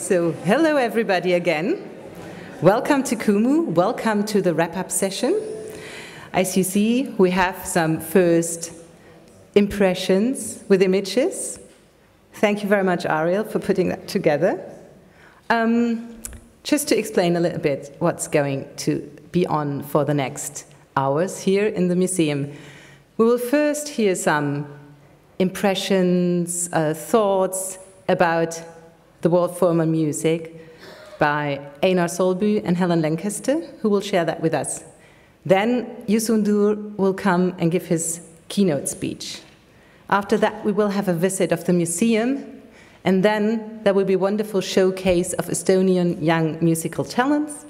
So, hello everybody again. Welcome to Kumu. Welcome to the wrap-up session. As you see, we have some first impressions with images. Thank you very much, Ariel, for putting that together. Just to explain a little bit what's going to be on for the next hours here in the museum. We will first hear some impressions, thoughts about the world formal music by Einar Solbu and Helen Lancaster, who will share that with us. Then Youssou N'Dour will come and give his keynote speech. After that, we will have a visit of the museum, and then there will be a wonderful showcase of Estonian young musical talents.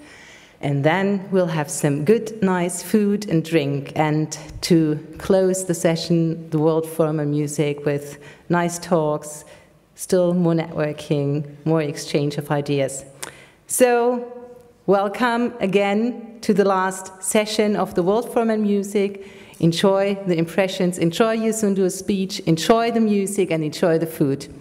And then we'll have some good, nice food and drink, and to close the session, the world formal music with nice talks, still more networking, more exchange of ideas. So, welcome again to the last session of the world formal music. Enjoy the impressions, enjoy Youssou N'Dour's speech, enjoy the music, and enjoy the food.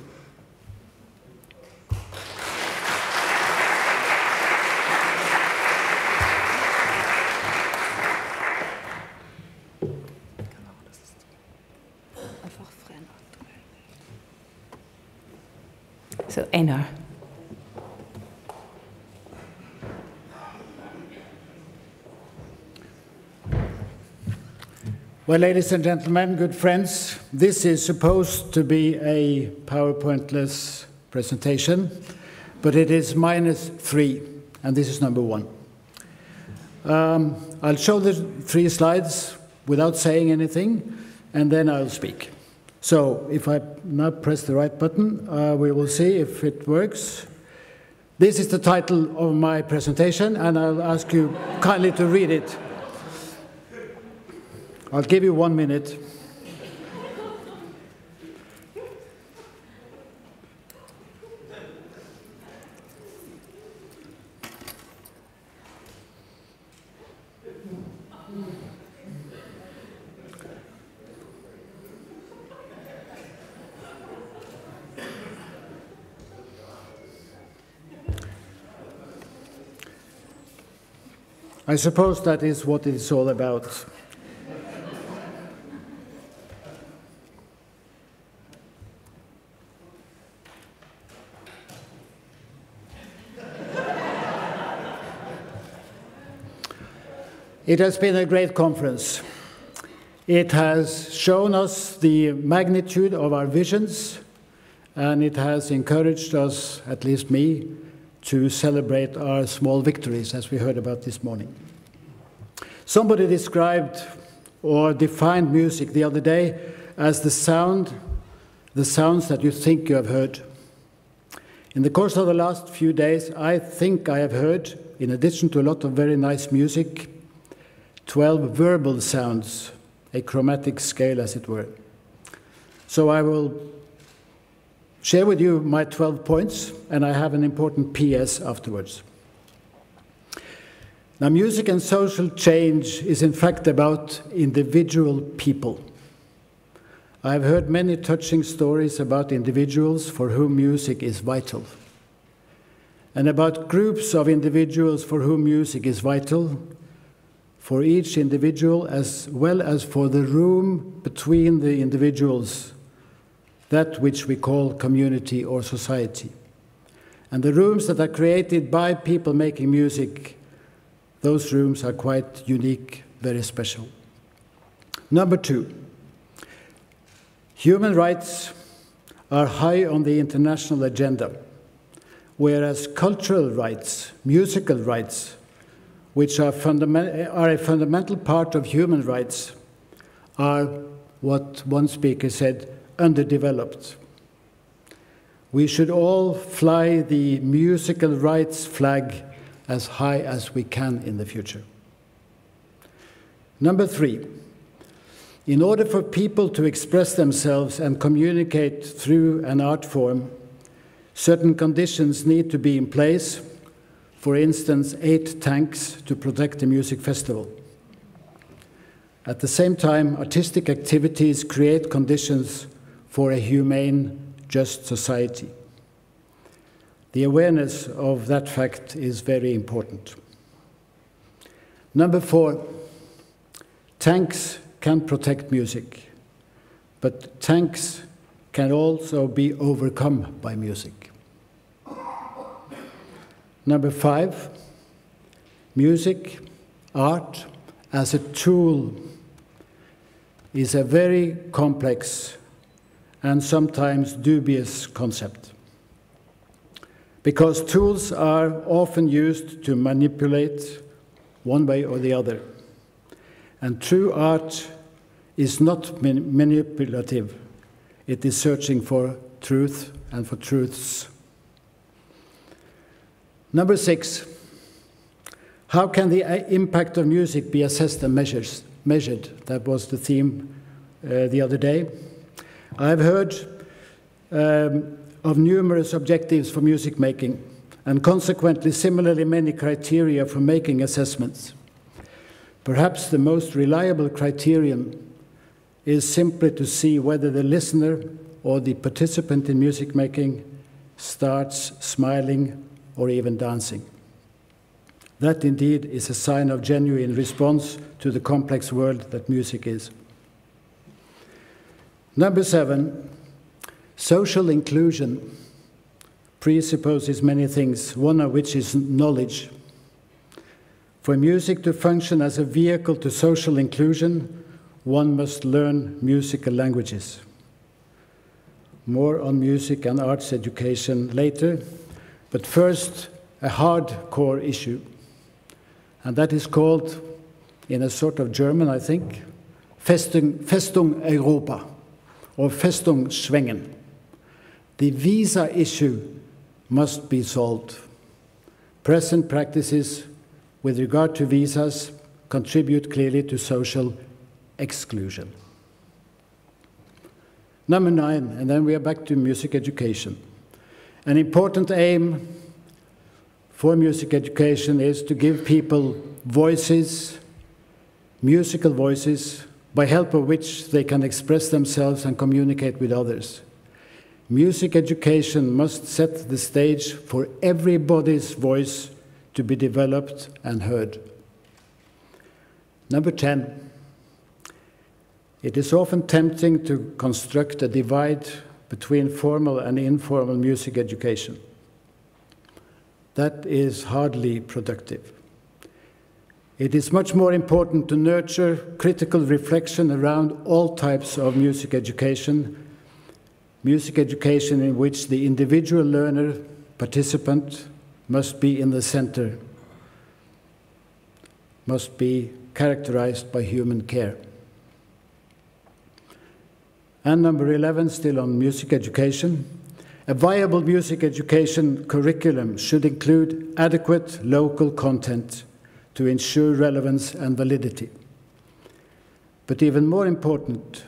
So, Einar. Well, ladies and gentlemen, good friends, this is supposed to be a PowerPoint-less presentation, but it is -3, and this is number 1. I'll show the 3 slides without saying anything, and then I'll speak. So, if I now press the right button, we will see if it works. This is the title of my presentation, and I'll ask you kindly to read it. I'll give you 1 minute. I suppose that is what it's all about. It has been a great conference. It has shown us the magnitude of our visions, and it has encouraged us, at least me, to celebrate our small victories, as we heard about this morning. Somebody described or defined music the other day as the sounds that you think you have heard. In the course of the last few days, I think I have heard, in addition to a lot of very nice music, 12 verbal sounds, a chromatic scale, as it were. So I will share with you my 12 points, and I have an important PS afterwards. Now, music and social change is in fact about individual people. I have heard many touching stories about individuals for whom music is vital, and about groups of individuals for whom music is vital, for each individual as well as for the room between the individuals, that which we call community or society. And the rooms that are created by people making music, those rooms are quite unique, very special. Number 2, human rights are high on the international agenda, whereas cultural rights, musical rights, which are a fundamental part of human rights, are, what one speaker said, underdeveloped. We should all fly the musical rights flag as high as we can in the future. Number 3, in order for people to express themselves and communicate through an art form, certain conditions need to be in place. For instance, 8 tanks to protect a music festival. At the same time, artistic activities create conditions for a humane, just society. The awareness of that fact is very important. Number 4, tanks can protect music, but tanks can also be overcome by music. Number 5, music, art as a tool is a very complex and sometimes dubious concept, because tools are often used to manipulate one way or the other. And true art is not manipulative. It is searching for truth and for truths. Number 6, how can the impact of music be assessed and measured? That was the theme the other day. I've heard of numerous objectives for music making, and consequently similarly many criteria for making assessments. Perhaps the most reliable criterion is simply to see whether the listener or the participant in music making starts smiling or even dancing. That indeed is a sign of genuine response to the complex world that music is. Number 7, social inclusion presupposes many things, one of which is knowledge. For music to function as a vehicle to social inclusion, one must learn musical languages. More on music and arts education later, but first a hardcore issue, and that is called, in a sort of German, I think, Festung Europa, or Festung Schwengen. The visa issue must be solved. Present practices with regard to visas contribute clearly to social exclusion. Number 9, and then we are back to music education. An important aim for music education is to give people voices, musical voices, by help of which they can express themselves and communicate with others. Music education must set the stage for everybody's voice to be developed and heard. Number 10, it is often tempting to construct a divide between formal and informal music education. That is hardly productive. It is much more important to nurture critical reflection around all types of music education in which the individual learner, participant, must be in the center, must be characterized by human care. And number 11, still on music education, a viable music education curriculum should include adequate local content to ensure relevance and validity. But even more important,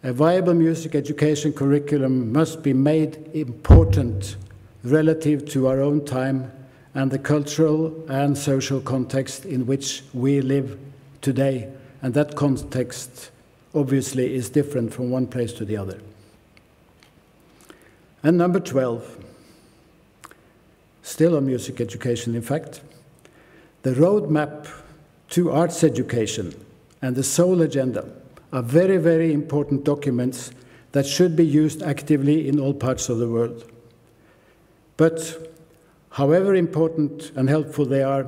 a viable music education curriculum must be made important relative to our own time and the cultural and social context in which we live today. And that context obviously is different from one place to the other. And number 12, still on music education, in fact, the roadmap to arts education and the Soul Agenda are very, very important documents that should be used actively in all parts of the world. But however important and helpful they are,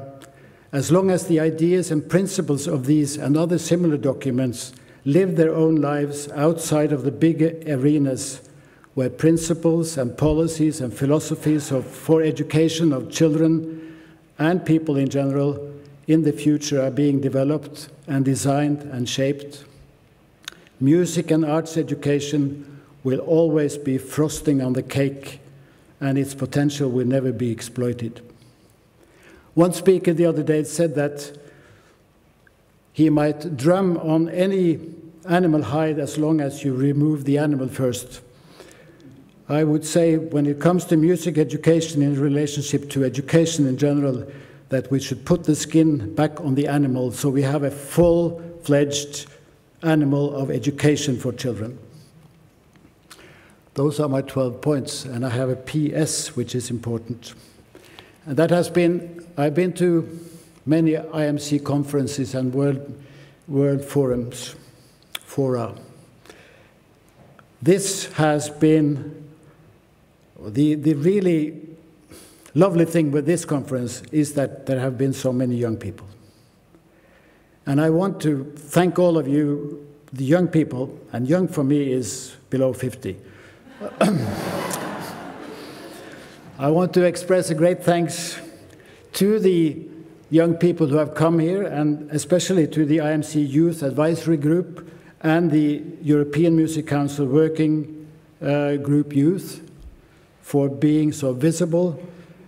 as long as the ideas and principles of these and other similar documents live their own lives outside of the big arenas where principles and policies and philosophies for education of children and people in general in the future are being developed and designed and shaped, music and arts education will always be frosting on the cake, and its potential will never be exploited. One speaker the other day said that he might drum on any animal hide as long as you remove the animal first. I would say when it comes to music education in relationship to education in general, that we should put the skin back on the animal so we have a full-fledged animal of education for children. Those are my 12 points, and I have a PS, which is important. And that has been, I've been to many IMC conferences and world forums, fora. This has been the really lovely thing with this conference is that there have been so many young people. And I want to thank all of you, the young people, and young for me is below 50. I want to express a great thanks to the young people who have come here, and especially to the IMC Youth Advisory Group and the European Music Council Working Group Youth for being so visible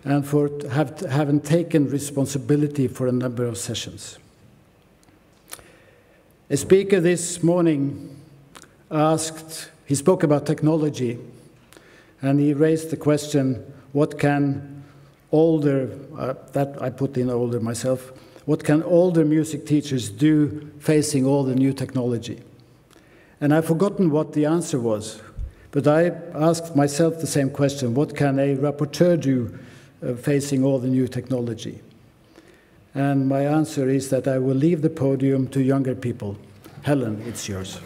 and for having taken responsibility for a number of sessions. A speaker this morning he spoke about technology, and he raised the question, what can older, that I put in older myself, what can older music teachers do facing all the new technology? And I've forgotten what the answer was, but I asked myself the same question, what can a rapporteur do facing all the new technology? And my answer is that I will leave the podium to younger people. Helen, it's yours.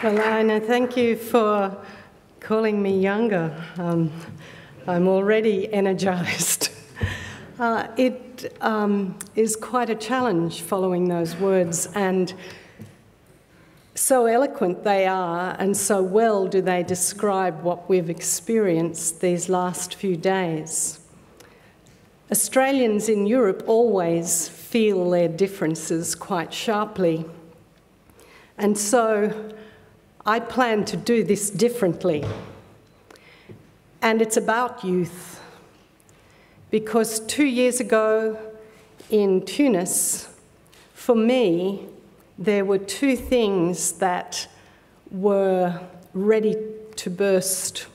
Well, Einar, thank you for calling me younger. I'm already energised. It is quite a challenge following those words, and so eloquent they are, and so well do they describe what we've experienced these last few days. Australians in Europe always feel their differences quite sharply, and so I plan to do this differently. And it's about youth. Because 2 years ago in Tunis, for me, there were two things that were ready to burst,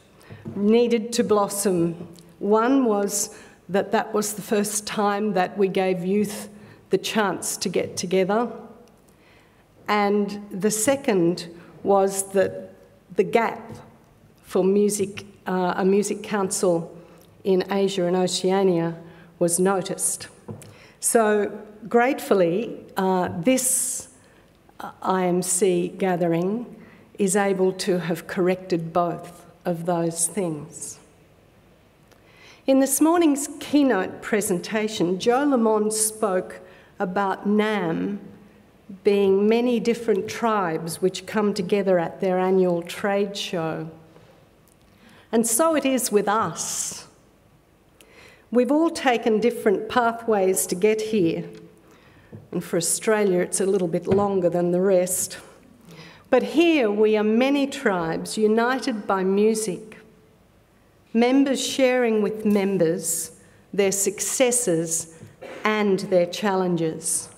needed to blossom. One was that was the first time that we gave youth the chance to get together. And the second was that the gap for music, a music council in Asia and Oceania was noticed. So gratefully, this IMC gathering is able to have corrected both of those things. In this morning's keynote presentation, Joe Lamond spoke about NAM being many different tribes which come together at their annual trade show. And so it is with us. We've all taken different pathways to get here. And for Australia, it's a little bit longer than the rest. But here we are many tribes united by music, members sharing with members their successes and their challenges.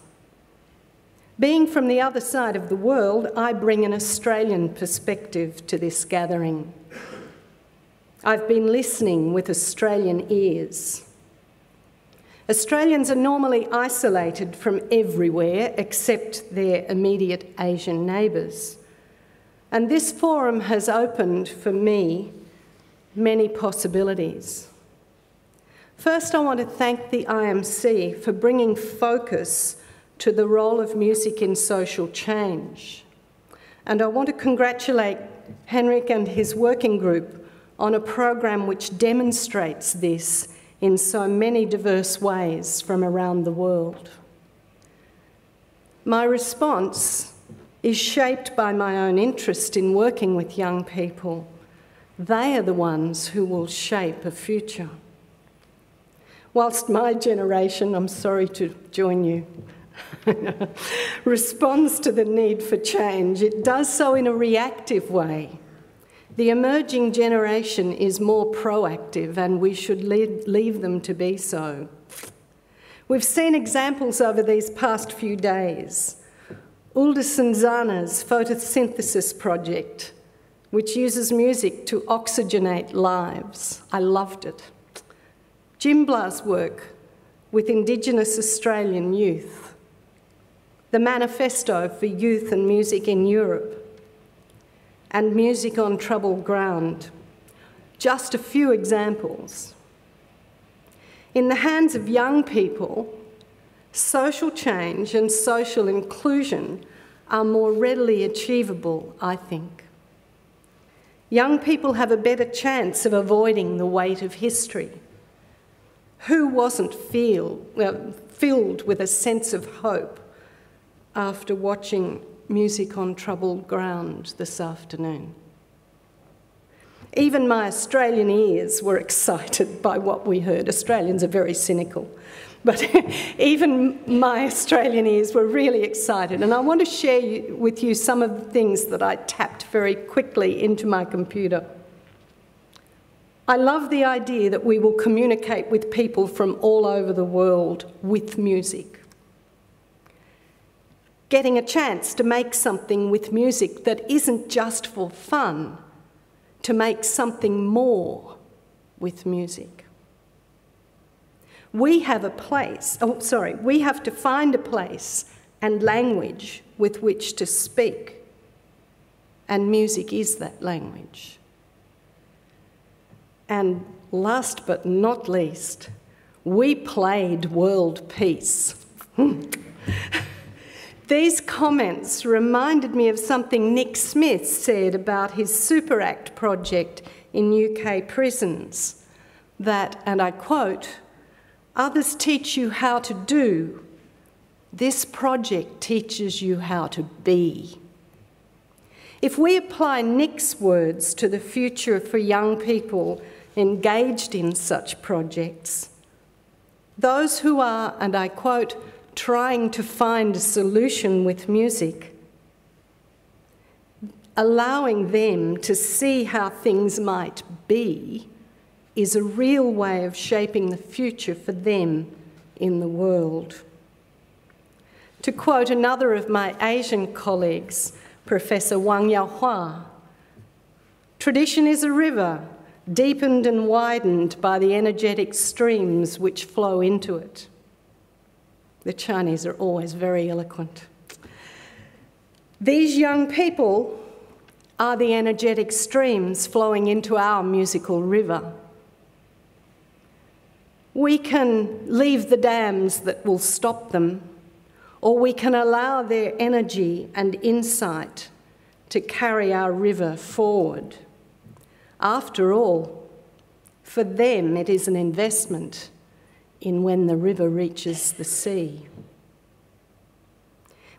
Being from the other side of the world, I bring an Australian perspective to this gathering. I've been listening with Australian ears. Australians are normally isolated from everywhere except their immediate Asian neighbours. And this forum has opened for me many possibilities. First, I want to thank the IMC for bringing focus to the role of music in social change. And I want to congratulate Henrik and his working group on a program which demonstrates this in so many diverse ways from around the world. My response is shaped by my own interest in working with young people. They are the ones who will shape a future. Whilst my generation, I'm sorry to join you, responds to the need for change, it does so in a reactive way. The emerging generation is more proactive, and we should leave them to be so. We've seen examples over these past few days. Ulderson Zana's photosynthesis project, which uses music to oxygenate lives. I loved it. Jimbla's work with Indigenous Australian youth, the Manifesto for Youth and Music in Europe, and Music on Troubled Ground. Just a few examples. In the hands of young people, social change and social inclusion are more readily achievable, I think. Young people have a better chance of avoiding the weight of history. Who wasn't filled with a sense of hope after watching Music on Troubled Ground this afternoon? Even my Australian ears were excited by what we heard. Australians are very cynical, but even my Australian ears were really excited. And I want to share with you some of the things that I tapped very quickly into my computer. I love the idea that we will communicate with people from all over the world with music. Getting a chance to make something with music that isn't just for fun, to make something more with music. We have a place, we have to find a place and language with which to speak, and music is that language. And last but not least, we played world peace. These comments reminded me of something Nick Smith said about his Super Act project in UK prisons, that, and I quote, "Others teach you how to do. This project teaches you how to be." If we apply Nick's words to the future for young people engaged in such projects, those who are, and I quote, "trying to find a solution with music," allowing them to see how things might be is a real way of shaping the future for them in the world. To quote another of my Asian colleagues, Professor Wang Yaohua, "Tradition is a river, deepened and widened by the energetic streams which flow into it." The Chinese are always very eloquent. These young people are the energetic streams flowing into our musical river. We can leave the dams that will stop them, or we can allow their energy and insight to carry our river forward. After all, for them it is an investment in when the river reaches the sea.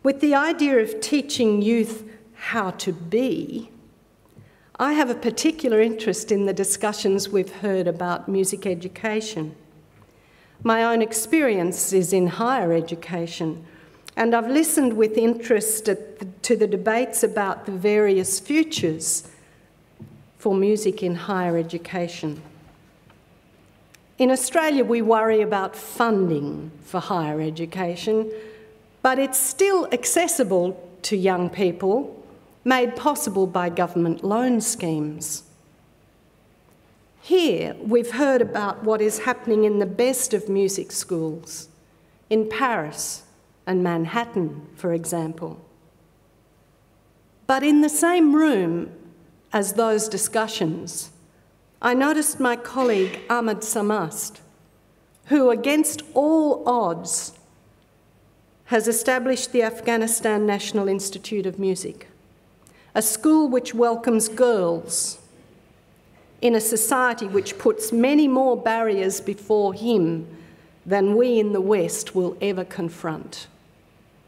With the idea of teaching youth how to be, I have a particular interest in the discussions we've heard about music education. My own experience is in higher education, and I've listened with interest to the debates about the various futures for music in higher education. In Australia, we worry about funding for higher education, but it's still accessible to young people, made possible by government loan schemes. Here, we've heard about what is happening in the best of music schools, in Paris and Manhattan, for example. But in the same room as those discussions, I noticed my colleague Ahmed Samast, who, against all odds, has established the Afghanistan National Institute of Music, a school which welcomes girls in a society which puts many more barriers before him than we in the West will ever confront.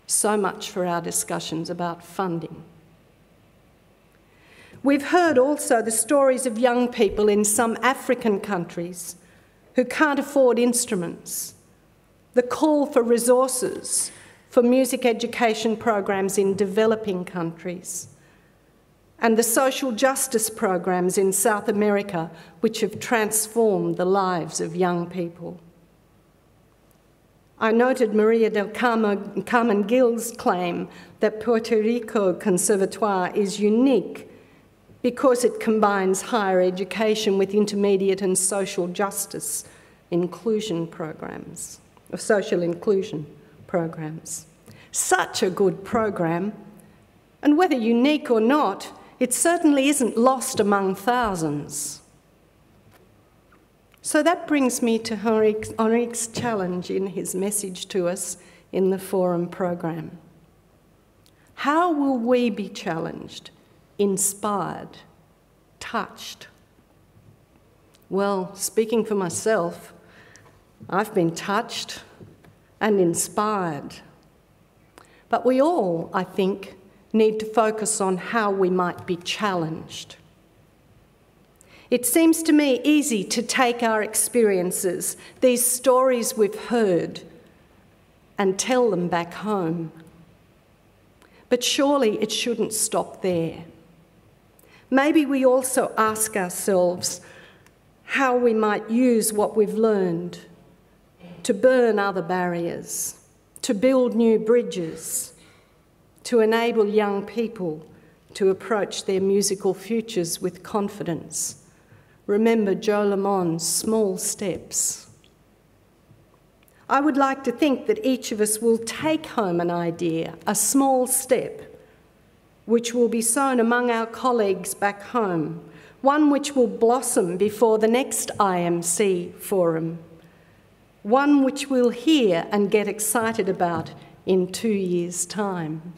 So much for our discussions about funding. We've heard also the stories of young people in some African countries who can't afford instruments, the call for resources for music education programs in developing countries, and the social justice programs in South America which have transformed the lives of young people. I noted Maria del Carmen Gil's claim that Puerto Rico Conservatoire is unique because it combines higher education with intermediate and social justice inclusion programs, or social inclusion programs. Such a good program, and whether unique or not, it certainly isn't lost among thousands. So that brings me to Henrik's challenge in his message to us in the Forum program. How will we be challenged, inspired, touched? Well, speaking for myself, I've been touched and inspired. But we all, I think, need to focus on how we might be challenged. It seems to me easy to take our experiences, these stories we've heard, and tell them back home. But surely it shouldn't stop there. Maybe we also ask ourselves how we might use what we've learned to burn other barriers, to build new bridges, to enable young people to approach their musical futures with confidence. Remember Joe Lemon's small steps. I would like to think that each of us will take home an idea, a small step, which will be sown among our colleagues back home, one which will blossom before the next IMC forum, one which we'll hear and get excited about in 2 years' time.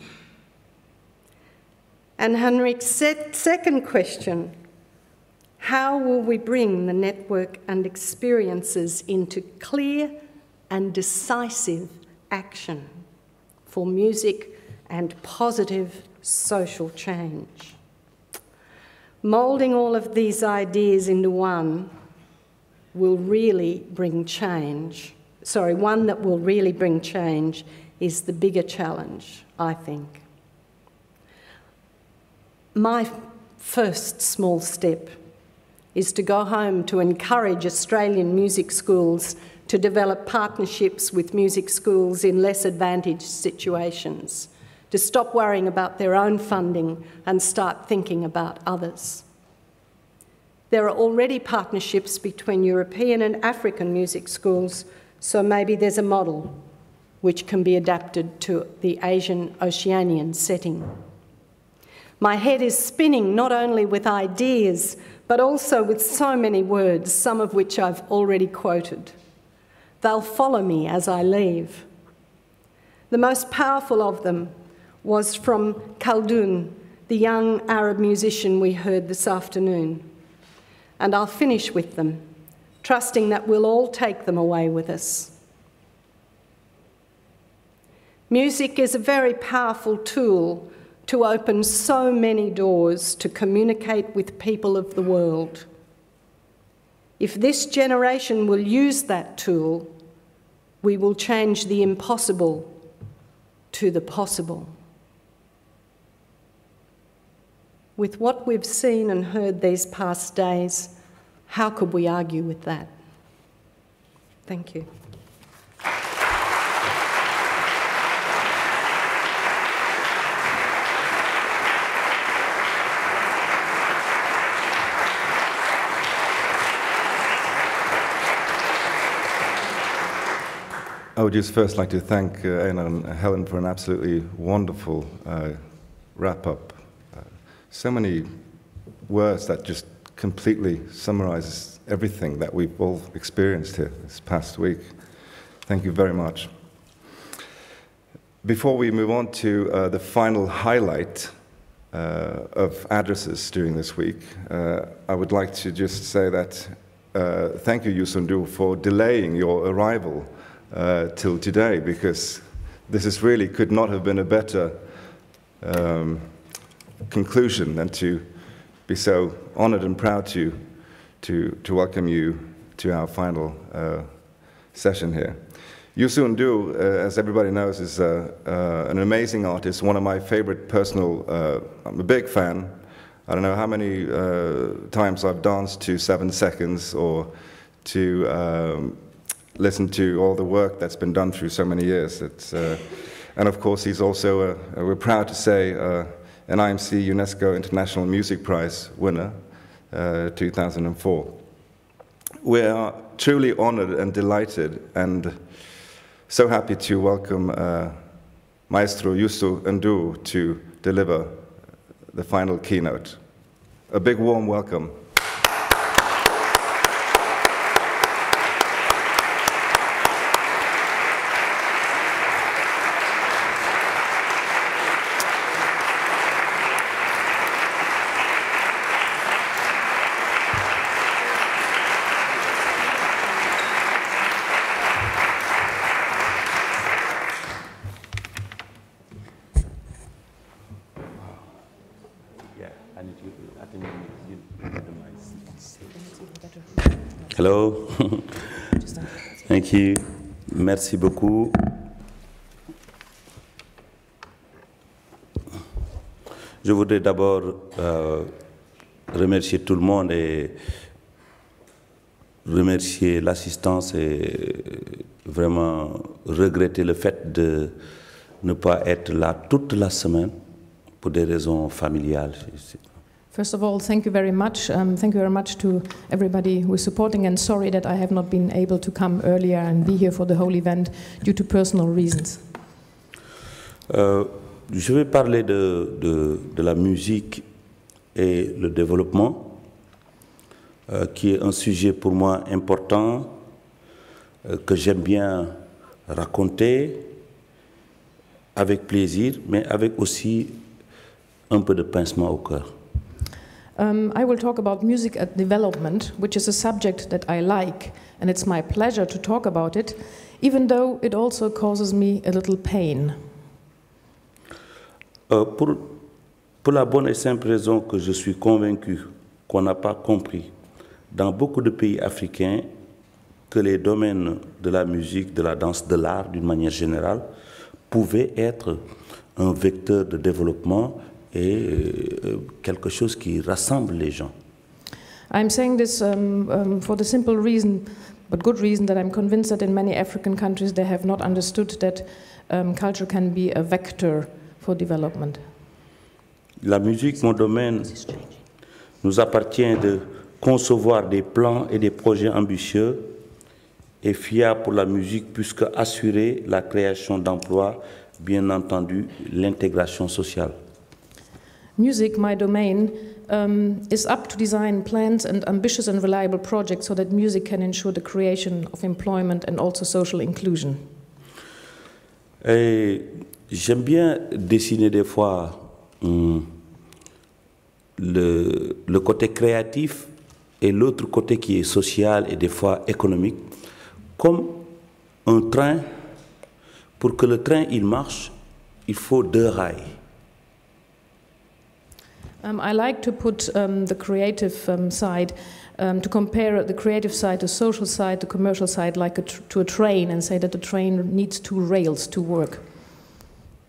And Henrik's second question, how will we bring the network and experiences into clear and decisive action for music and positive social change? Moulding all of these ideas into one will really bring change. One that will really bring change is the bigger challenge, I think. My first small step is to go home to encourage Australian music schools to develop partnerships with music schools in less advantaged situations, to stop worrying about their own funding and start thinking about others. There are already partnerships between European and African music schools, so maybe there's a model which can be adapted to the Asian Oceanian setting. My head is spinning not only with ideas, but also with so many words, some of which I've already quoted. They'll follow me as I leave. The most powerful of them was from Khaldun, the young Arab musician we heard this afternoon. And I'll finish with them, trusting that we'll all take them away with us. Music is a very powerful tool to open so many doors to communicate with people of the world. If this generation will use that tool, we will change the impossible to the possible. With what we've seen and heard these past days, how could we argue with that? Thank you. I would just first like to thank Einar and Helen for an absolutely wonderful wrap-up. So many words that just completely summarizes everything that we've all experienced here this past week. Thank you very much. Before we move on to the final highlight of addresses during this week, I would like to just say that thank you, Youssou N'Dour, for delaying your arrival till today, because this really could not have been a better conclusion than to be so honored and proud to welcome you to our final session here. Youssou N'Dour, as everybody knows, is an amazing artist, one of my favorite personal, I'm a big fan. I don't know how many times I've danced to 7 Seconds or to listen to all the work that's been done through so many years. And of course, he's also, we're proud to say, an IMC UNESCO International Music Prize winner, 2004. We are truly honored and delighted and so happy to welcome Maestro Youssou N'Dour to deliver the final keynote. A big warm welcome. Hello. Thank you. Merci beaucoup. Je voudrais d'abord remercier tout le monde et remercier l'assistance et vraiment regretter le fait de ne pas être là toute la semaine pour des raisons familiales. First of all, thank you very much. Thank you very much to everybody who is supporting, and sorry that I have not been able to come earlier and be here for the whole event due to personal reasons. Je vais parler de la musique et le développement, qui est un sujet pour moi important, que j'aime bien raconter avec plaisir, mais avec aussi un peu de pincement au cœur. I will talk about music and development, which is a subject that I like, and it's my pleasure to talk about it, even though it also causes me a little pain. Pour la bonne et simple raison que je suis convaincu qu'on n'a pas compris dans beaucoup de pays africains que les domaines de la musique, de la danse, de l'art d'une manière générale pouvaient être un vecteur de développement et quelque chose qui rassemble les gens. I'm saying this for the simple reason, but good reason, that I'm convinced that in many African countries they have not understood that culture can be a vector for development. La musique, mon domaine, nous appartient de concevoir des plans et des projets ambitieux et fiables pour la musique, puisque assurer la création d'emplois, bien entendu, l'intégration sociale. Music, my domain, is up to design plans and ambitious and reliable projects so that music can ensure the creation of employment and also social inclusion. J'aime bien dessiner des fois le côté créatif et l'autre côté qui est social et des fois économique, comme un train. Pour que le train il marche, il faut deux rails. I like to put the creative side, to compare the creative side, the social side, the commercial side, like to a train, and say that the train needs two rails to work.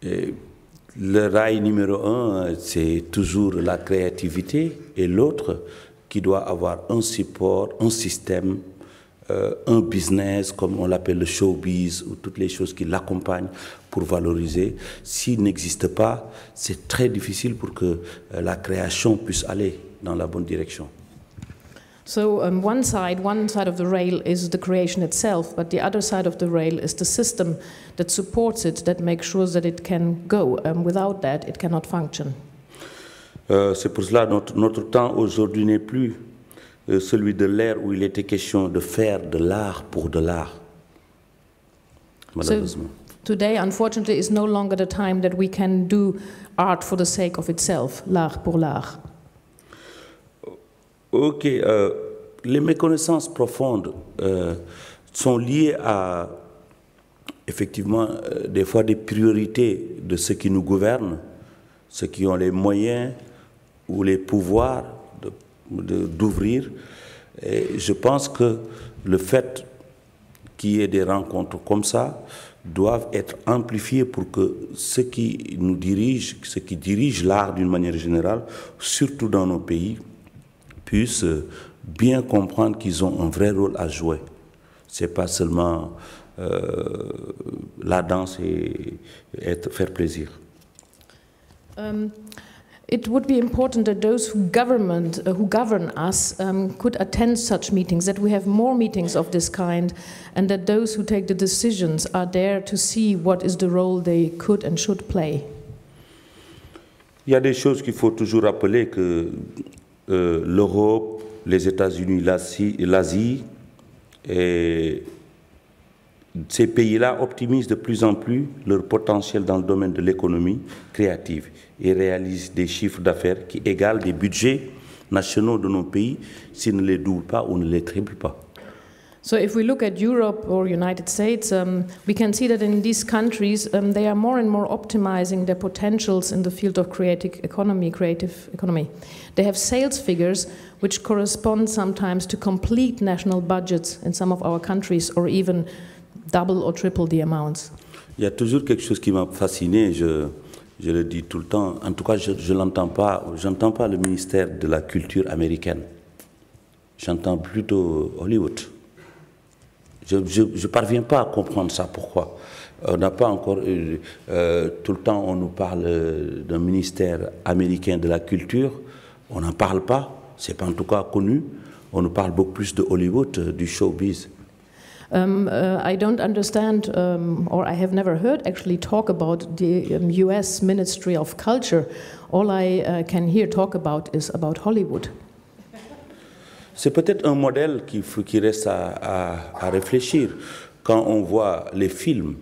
Et le rail numéro 1, c'est toujours la créativité, et l'autre qui doit avoir un support, un système, un business, comme on l'appelle le showbiz, ou toutes les choses qui l'accompagnent pour valoriser. S'il n'existe pas, c'est très difficile pour que la création puisse aller dans la bonne direction. So one side of the rail is the creation itself, but the other side of the rail is the system that supports it, that makes sure that it can go. Without that, it cannot function. C'est pour cela que notre temps aujourd'hui n'est plus celui de l'ère où il était question de faire de l'art pour de l'art. Malheureusement. So today, unfortunately, is no longer the time that we can do art for the sake of itself, l'art pour l'art. Ok, les méconnaissances profondes sont liées à, effectivement, des fois des priorités de ceux qui nous gouvernent, ceux qui ont les moyens ou les pouvoirs d'ouvrir. Et je pense que le fait qu'il y ait des rencontres comme ça doivent être amplifiées pour que ceux qui nous dirigent, ceux qui dirigent l'art d'une manière générale, surtout dans nos pays, puissent bien comprendre qu'ils ont un vrai rôle à jouer. Ce n'est pas seulement la danse et faire plaisir. It would be important that those who govern us could attend such meetings, that we have more meetings of this kind, and that those who take the decisions are there to see what is the role they could and should play. Il y a des choses qu'il faut toujours rappeler que l'Europe, les États-Unis, l'Asie, et ces pays-là optimisent de plus en plus leur potentiel dans le domaine de l'économie créative et réalisent des chiffres d'affaires qui égalent des budgets nationaux de nos pays s'ils ne les doublent pas ou ne les triplent pas. So if we look at Europe or United States, we can see that in these countries they are more and more optimizing their potentials in the field of creative economy. They have sales figures which correspond sometimes to complete national budgets in some of our countries, or even double or triple the amounts. Il y a toujours quelque chose qui m'a fasciné, je le dis tout le temps, en tout cas je l'entends pas, j'entends pas le ministère de la culture américaine, j'entends plutôt Hollywood. Je ne parviens pas à comprendre ça, pourquoi. On n'a pas encore, tout le temps on nous parle d'un ministère américain de la culture, on n'en parle pas, c'est pas en tout cas connu, on nous parle beaucoup plus de Hollywood, du showbiz. I don't understand, or I have never heard actually talk about the US Ministry of Culture. All I can hear talk about is about Hollywood. C'est peut-être un modèle qui reste à réfléchir. Quand on voit les films,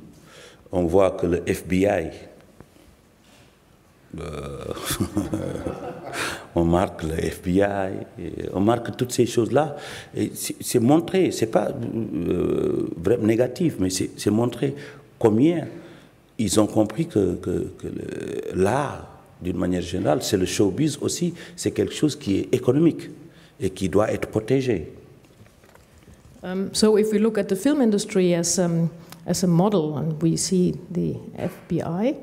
on voit que le FBI, on marque le FBI, on marque toutes ces choses-là. C'est montré, c'est pas vraiment négatif, mais c'est montré combien ils ont compris que l'art, d'une manière générale, c'est le showbiz aussi, c'est quelque chose qui est économique et qui doit être protégé. So if we look at the film industry as a model, and we see the FBI,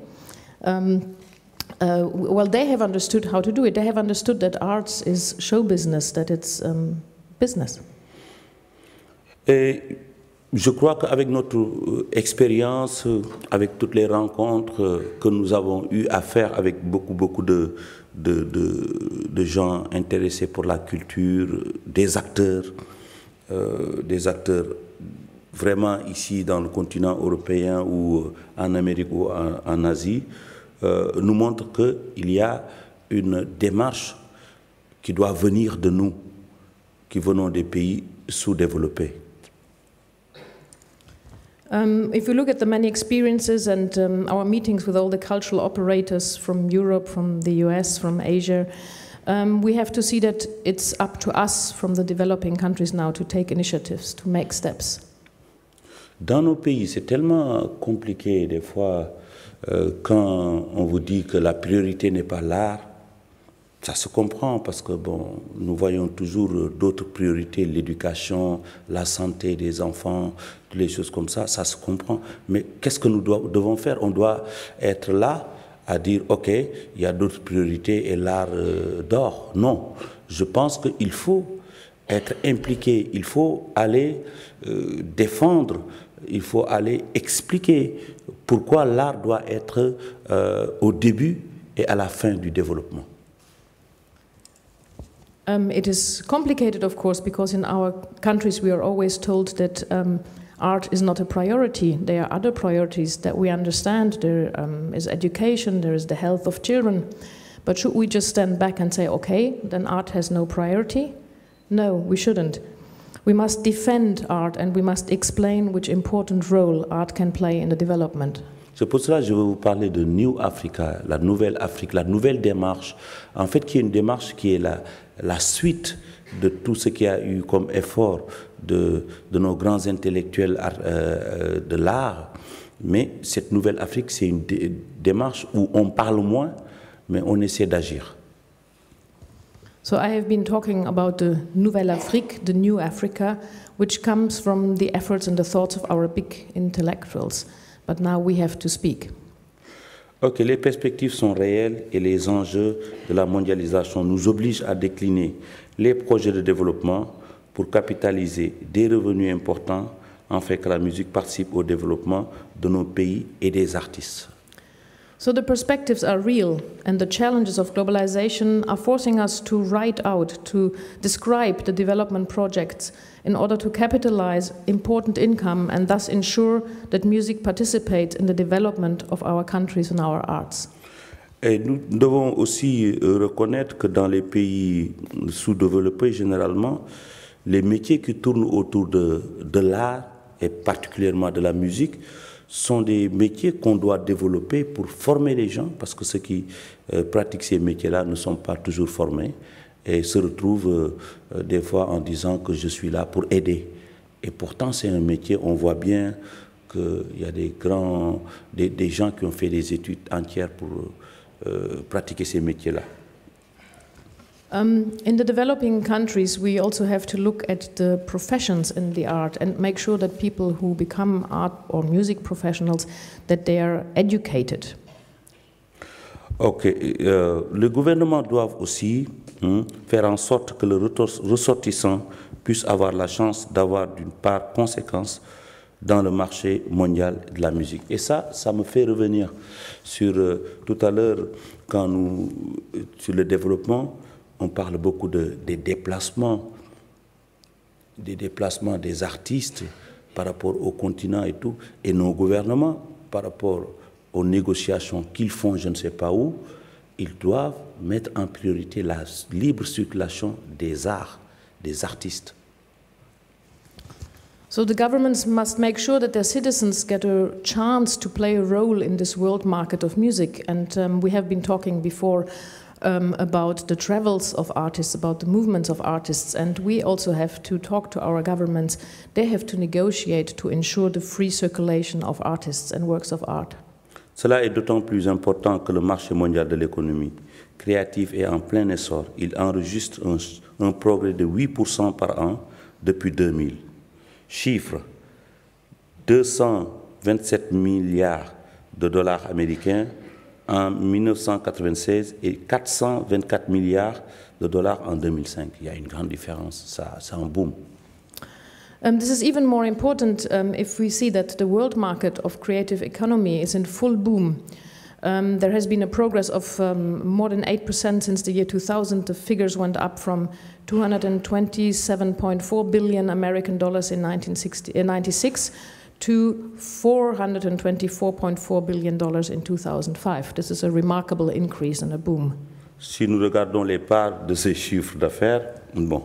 well, they have understood how to do it. They have understood that arts is show business, that it's business. Et je crois qu'avec notre expérience, avec toutes les rencontres que nous avons eu à faire avec beaucoup de gens intéressés pour la culture, des acteurs vraiment ici dans le continent européen ou en Amérique ou en Asie, nous montre qu'il y a une démarche qui doit venir de nous, qui venons des pays sous-développés. If we look at the many experiences and our meetings with all the cultural operators from Europe, from the US, from Asia, we have to see that it's up to us from the developing countries now to take initiatives, to make steps. Dans nos pays, c'est tellement compliqué des fois quand on vous dit que la priorité n'est pas l'art. Ça se comprend parce que bon, nous voyons toujours d'autres priorités, l'éducation, la santé des enfants, les choses comme ça, ça se comprend. Mais qu'est-ce que nous devons faire? On doit être là à dire, OK, il y a d'autres priorités et l'art dort. Non, je pense qu'il faut être impliqué, il faut aller défendre, il faut aller expliquer pourquoi l'art doit être au début et à la fin du développement. It is complicated, of course, because in our countries we are always told that art is not a priority. There are other priorities that we understand. There is education, there is the health of children. But should we just stand back and say, okay, then art has no priority? No, we shouldn't. We must defend art and we must explain which important role art can play in the development. C'est pour cela que je veux vous parler de New Africa, la nouvelle Afrique, la nouvelle démarche. En fait, qui est une démarche qui est la suite de tout ce qu'il y a eu comme effort de nos grands intellectuels de l'art. Mais cette nouvelle Afrique, c'est une démarche où on parle moins, mais on essaie d'agir. So I have been talking about the Nouvelle Afrique, the New Africa, which comes from the efforts and the thoughts of our big intellectuals. But now we have to speak. Ok, les perspectives sont réelles et les enjeux de la mondialisation nous obligent à décliner les projets de développement pour capitaliser des revenus importants afin que la musique participe au développement de nos pays et des artistes. So the perspectives are real, and the challenges of globalization are forcing us to write out, to describe the development projects in order to capitalize important income and thus ensure that music participates in the development of our countries and our arts. Et nous devons aussi reconnaître que dans les pays sous-développés, généralement, les métiers qui tournent autour de l'art, et particulièrement de la musique, sont des métiers qu'on doit développer pour former les gens, parce que ceux qui pratiquent ces métiers-là ne sont pas toujours formés et se retrouvent des fois en disant que je suis là pour aider. Et pourtant, c'est un métier, on voit bien qu'il y a des gens qui ont fait des études entières pour pratiquer ces métiers-là. In the developing countries, we also have to look at the professions in the art and make sure that people who become art or music professionals, that they are educated. Ok, le gouvernement doit aussi faire en sorte que le ressortissant puisse avoir la chance d'avoir d'une part conséquence dans le marché mondial de la musique. Et ça me fait revenir sur tout à l'heure, quand sur le développement, on parle beaucoup des déplacements des artistes par rapport au continent et tout, et nos gouvernements, par rapport aux négociations qu'ils font je ne sais pas où, ils doivent mettre en priorité la libre circulation des arts, des artistes. So the governments must make sure that their citizens get a chance to play a role in this world market of music. And we have been talking before about the travels of artists, about the movements of artists, and we also have to talk to our governments. They have to negotiate to ensure the free circulation of artists and works of art. Cela est d'autant plus important que le marché mondial de l'économie créative est en plein essor. Il enregistre un progrès de 8% par an depuis 2000. Chiffre, 227 milliards de dollars américains en 1996 et 424 milliards de dollars en 2005. Il y a une grande différence, c'est un boom. This is even more important if we see that the world market of creative economy is in full boom. There has been a progress of more than 8% since the year 2000. The figures went up from 227.4 billion American dollars in 1996 to $424.4 billion in 2005. This is a remarkable increase and a boom. Si nous regardons les parts de ces chiffres d'affaires, bon,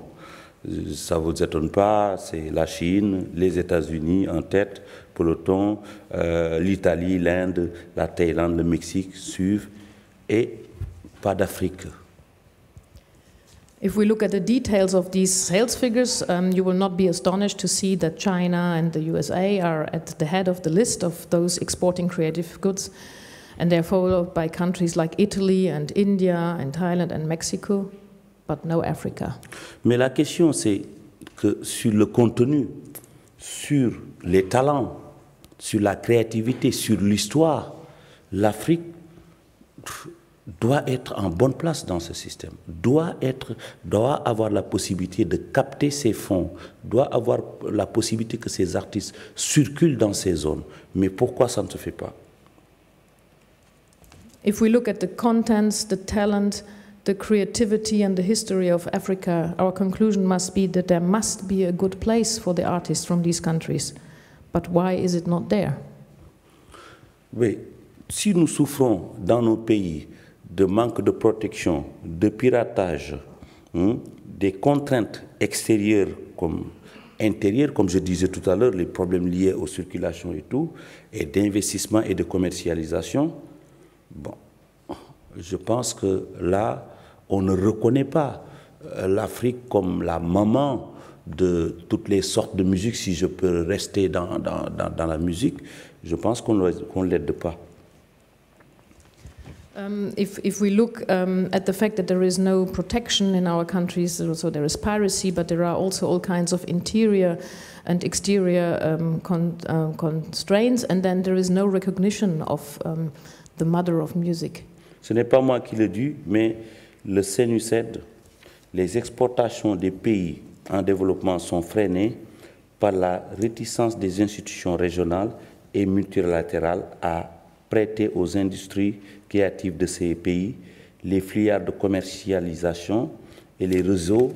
ça ne vous étonne pas, c'est la Chine, les États-Unis en tête, peloton, l'Italie, l'Inde, la Thaïlande, le Mexique suivent, et pas d'Afrique. If we look at the details of these sales figures, you will not be astonished to see that China and the USA are at the head of the list of those exporting creative goods, and they're followed by countries like Italy and India and Thailand and Mexico, but no Africa. Mais la question, c'est que sur le contenu, sur les talents, sur la créativité, sur l'histoire, l'Afrique doit être en bonne place dans ce système, doit avoir la possibilité de capter ces fonds, doit avoir la possibilité que ces artistes circulent dans ces zones. Mais pourquoi ça ne se fait pas? If we look at the contents, the talent, the creativity and the history of Africa, our conclusion must be that there must be a good place for the artists from these countries. But why is it not there? Oui, si nous souffrons dans nos pays de manque de protection, de piratage, des contraintes extérieures comme intérieures, comme je disais tout à l'heure, les problèmes liés aux circulations et tout, et d'investissement et de commercialisation, bon, je pense que là, on ne reconnaît pas l'Afrique comme la maman de toutes les sortes de musique. Si je peux rester dans la musique, je pense qu'on ne l'aide pas. If we look at the fact that there is no protection in our countries, so there is piracy, but there are also all kinds of interior and exterior constraints, and then there is no recognition of the mother of music. Ce n'est pas moi qui le dis, mais le CNUSED, les exportations des pays en développement sont freinées par la réticence des institutions régionales et multilatérales à prêter aux industries créatives de ces pays. Les filières de commercialisation et les réseaux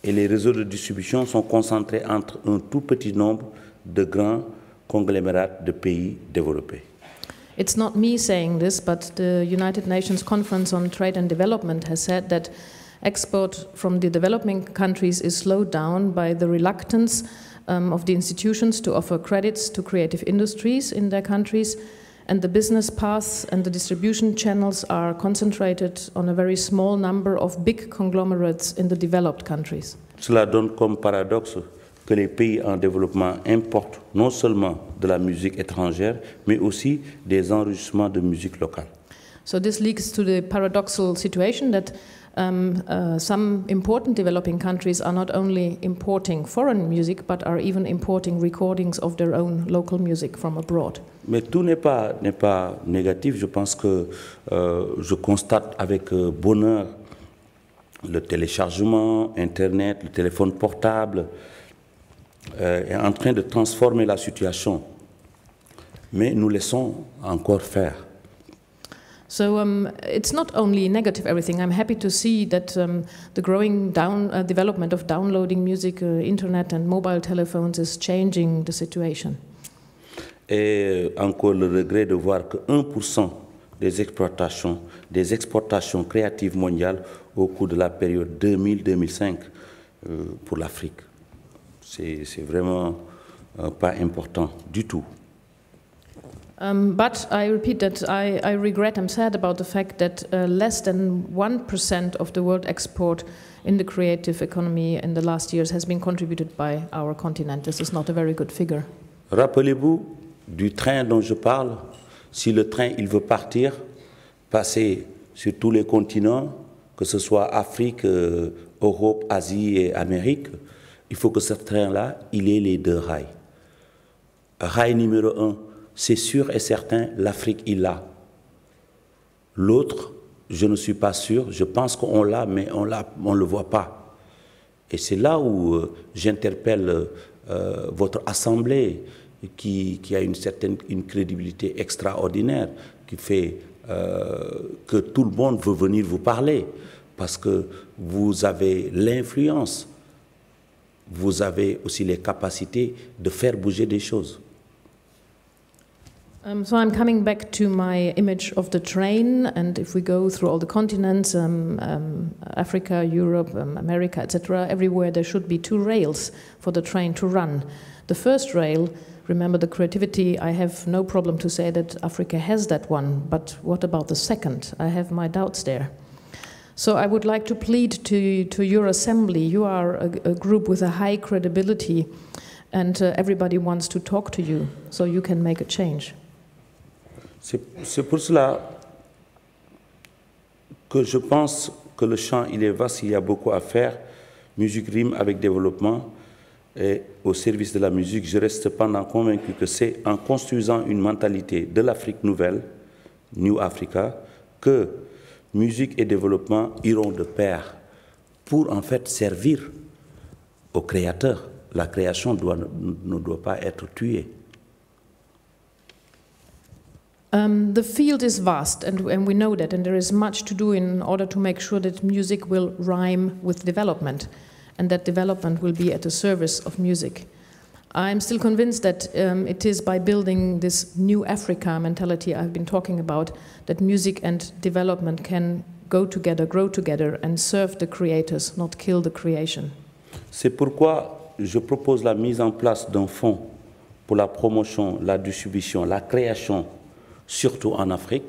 de distribution sont concentrés entre un tout petit nombre de grands conglomérats de pays développés. It's not me saying this, but the United Nations Conference on Trade and Development has said that export from the developing countries is slowed down by the reluctance of the institutions to offer credits to creative industries in their countries, and the business paths and the distribution channels are concentrated on a very small number of big conglomerates in the developed countries. Cela donne comme paradoxe que les pays en développement importent non seulement de la musique étrangère, mais aussi des enregistrements de musique locale. So this leads to the paradoxical situation that some important developing countries are not only importing foreign music, but are even importing recordings of their own local music from abroad. Mais tout n'est pas négatif. Je pense que je constate avec bonheur le téléchargement, Internet, le téléphone portable est en train de transformer la situation. Mais nous laissons encore faire. So it's not only negative everything. I'm happy to see that the growing development of downloading music, internet and mobile telephones is changing the situation. Et encore le regret de voir que 1% des exportations créatives mondiales au cours de la période 2000-2005 pour l'Afrique. C'est vraiment pas important du tout. But I repeat that I regret, I'm sad about the fact that less than 1% of the world export in the creative economy in the last years has been contributed by our continent. This is not a very good figure. Rappelez-vous du train dont je parle. Si le train il veut passer sur tous les continents, que ce soit Afrique, Europe, Asie et Amérique, il faut que ce train-là, il ait les deux rails. Rail numéro 1, c'est sûr et certain, l'Afrique, il l'a. L'autre, je ne suis pas sûr, je pense qu'on l'a, mais on ne le voit pas. Et c'est là où j'interpelle votre assemblée, qui a une crédibilité extraordinaire, qui fait que tout le monde veut venir vous parler, parce que vous avez l'influence, vous avez aussi les capacités de faire bouger des choses. So I'm coming back to my image of the train, and if we go through all the continents, Africa, Europe, America, etc., everywhere there should be two rails for the train to run. The first rail, remember the creativity, I have no problem to say that Africa has that one, but what about the second? I have my doubts there. So I would like to plead to your assembly. You are a group with a high credibility, and everybody wants to talk to you, so you can make a change. C'est pour cela que je pense que le champ il est vaste, il y a beaucoup à faire. Musique rime avec développement et au service de la musique. Je reste cependant convaincu que c'est en construisant une mentalité de l'Afrique nouvelle, New Africa, que musique et développement iront de pair pour en fait servir aux créateurs. La création ne doit pas être tuée. The field is vast, and we know that, and there is much to do in order to make sure that music will rhyme with development, and that development will be at the service of music. I'm still convinced that it is by building this new Africa mentality I've been talking about that music and development can go together, grow together, and serve the creators, not kill the creation. C'est pourquoi je propose la mise en place d'un fonds pour la promotion, la distribution, la création, surtout en Afrique,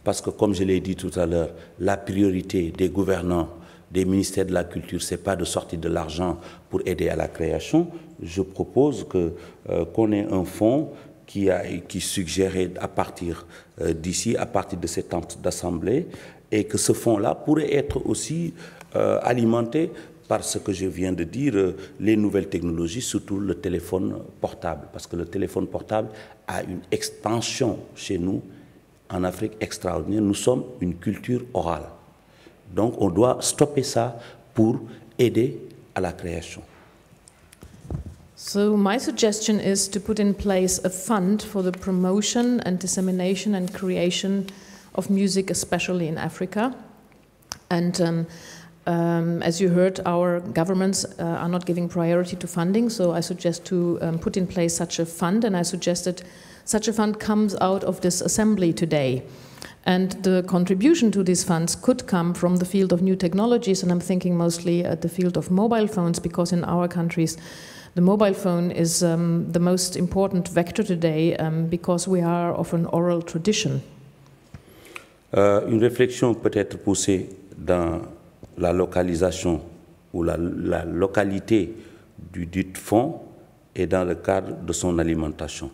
parce que comme je l'ai dit tout à l'heure, la priorité des gouvernants, des ministères de la culture, ce n'est pas de sortir de l'argent pour aider à la création. Je propose qu'on ait un fonds qui suggérait à partir d'ici, à partir de cette assemblée, et que ce fonds-là pourrait être aussi alimenté par ce que je viens de dire, les nouvelles technologies, surtout le téléphone portable. Parce que le téléphone portable a une expansion chez nous, en Afrique, extraordinaire. Nous sommes une culture orale. Donc on doit stopper ça pour aider à la création. So my suggestion is to put in place a fund for the promotion and dissemination and creation of music, especially in Africa. And as you heard, our governments are not giving priority to funding, so I suggest to put in place such a fund, and I suggested such a fund comes out of this assembly today. And the contribution to these funds could come from the field of new technologies, and I'm thinking mostly at the field of mobile phones, because in our countries the mobile phone is the most important vector today because we are of an oral tradition. Une réflexion peut être poussée dans la localisation ou la localité du dit fonds et dans le cadre de son alimentation.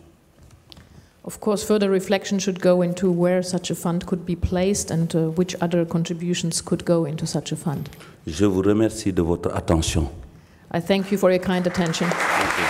Of course, further reflection should go into where such a fund could be placed and which other contributions could go into such a fund. Je vous remercie de votre attention. I thank you for your kind attention. Thank you.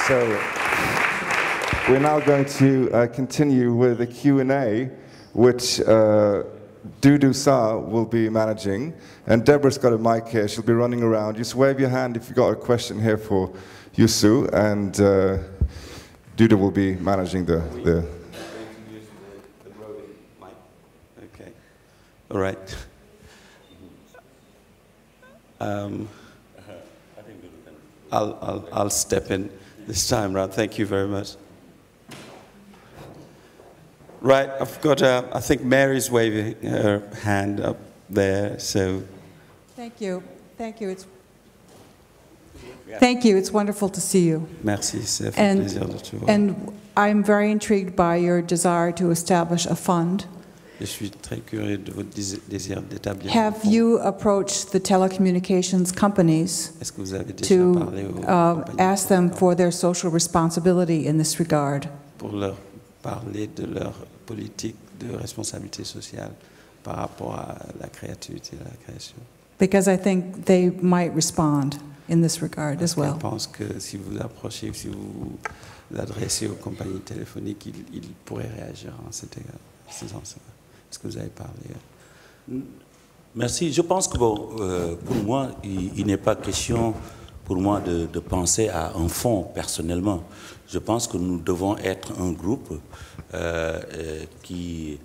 So we're now going to continue with the Q&A, which Dudu Sa will be managing. And Deborah's got a mic here. She'll be running around. Just wave your hand if you've got a question here for Youssou. And Dudu will be managing the... Okay. All right. I'll step in this time round. Thank you very much. Right, I've got, I think Mary's waving her hand up there, so. Thank you. Thank you. Thank you. It's wonderful to see you. Merci, ça fait plaisir de te voir. And I'm very intrigued by your desire to establish a fund. Je suis très curieux de votre désir d'établir. Have you approached the telecommunications companies Est-ce que vous avez déjà to parlé aux compagnies ask them for their social responsibility in this regard? pour leur parler de leur politique de responsabilité sociale par rapport à la créativité et la création? Because I think they might respond in this regard as well. Je pense que si vous approchez, si vous vous adressez aux compagnies téléphoniques, ils pourraient réagir en cet égard. Est-ce que vous avez parlé? Merci. Je pense que bon, pour moi, il n'est pas question pour moi de penser à un fonds personnellement. Je pense que nous devons être un groupe qui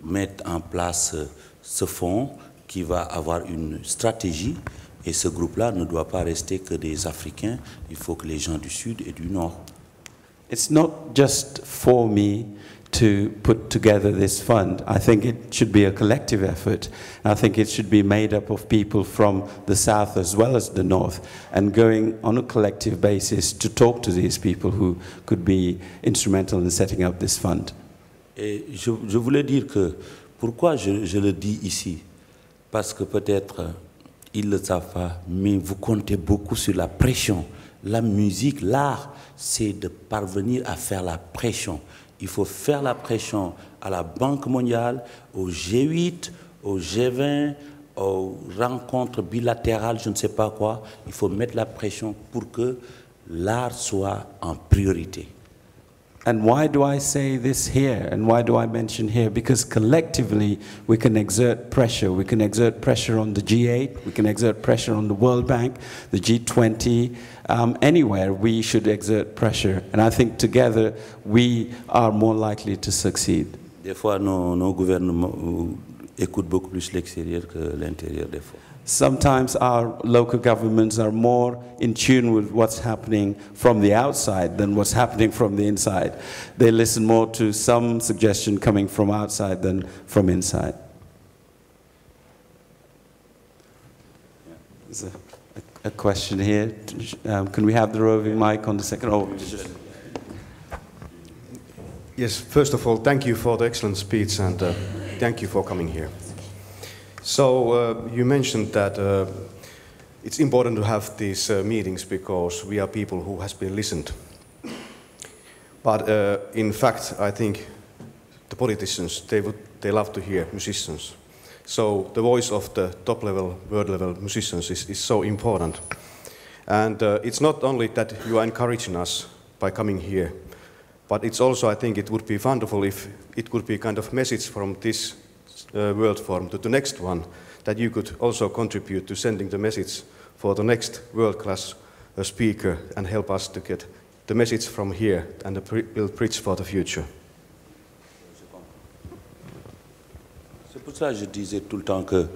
mette en place ce fonds, qui va avoir une stratégie. Et ce groupe-là ne doit pas rester que des Africains. Il faut que les gens du Sud et du Nord. It's not just for me to put together this fund. I think it should be a collective effort. I think it should be made up of people from the south as well as the north, and going on a collective basis to talk to these people who could be instrumental in setting up this fund. Et je voulais dire que, pourquoi je le dis ici? Parce que peut-être ils ne le savent pas, mais vous comptez beaucoup sur la pression. La musique, l'art, c'est de parvenir à faire la pression. Il faut faire la pression à la Banque mondiale, au G8, au G20, aux rencontres bilatérales, je ne sais pas quoi. Il faut mettre la pression pour que l'art soit en priorité. And why do I say this here, and why do I mention here? Because collectively we can exert pressure. We can exert pressure on the G8, we can exert pressure on the World Bank, the G20, anywhere we should exert pressure. And I think together we are more likely to succeed. Des fois, nos gouvernements écoutent beaucoup plus l'extérieur que l'intérieur des fois. Sometimes our local governments are more in tune with what's happening from the outside than what's happening from the inside. They listen more to some suggestion coming from outside than from inside. There's a question here. Can we have the roving mic on the second? Oh, Yes, first of all, thank you for the excellent speech, and thank you for coming here. So you mentioned that it's important to have these meetings because we are people who has been listened. But in fact, I think the politicians, they love to hear musicians. So the voice of the top-level, world-level musicians is so important. And it's not only that you are encouraging us by coming here, but it's also, I think it would be wonderful if it could be kind of message from this World Forum to the next one, that you could also contribute to sending the message for the next world-class speaker and help us to get the message from here and build bridge for the future. C'est pour ça que je disais tout le temps que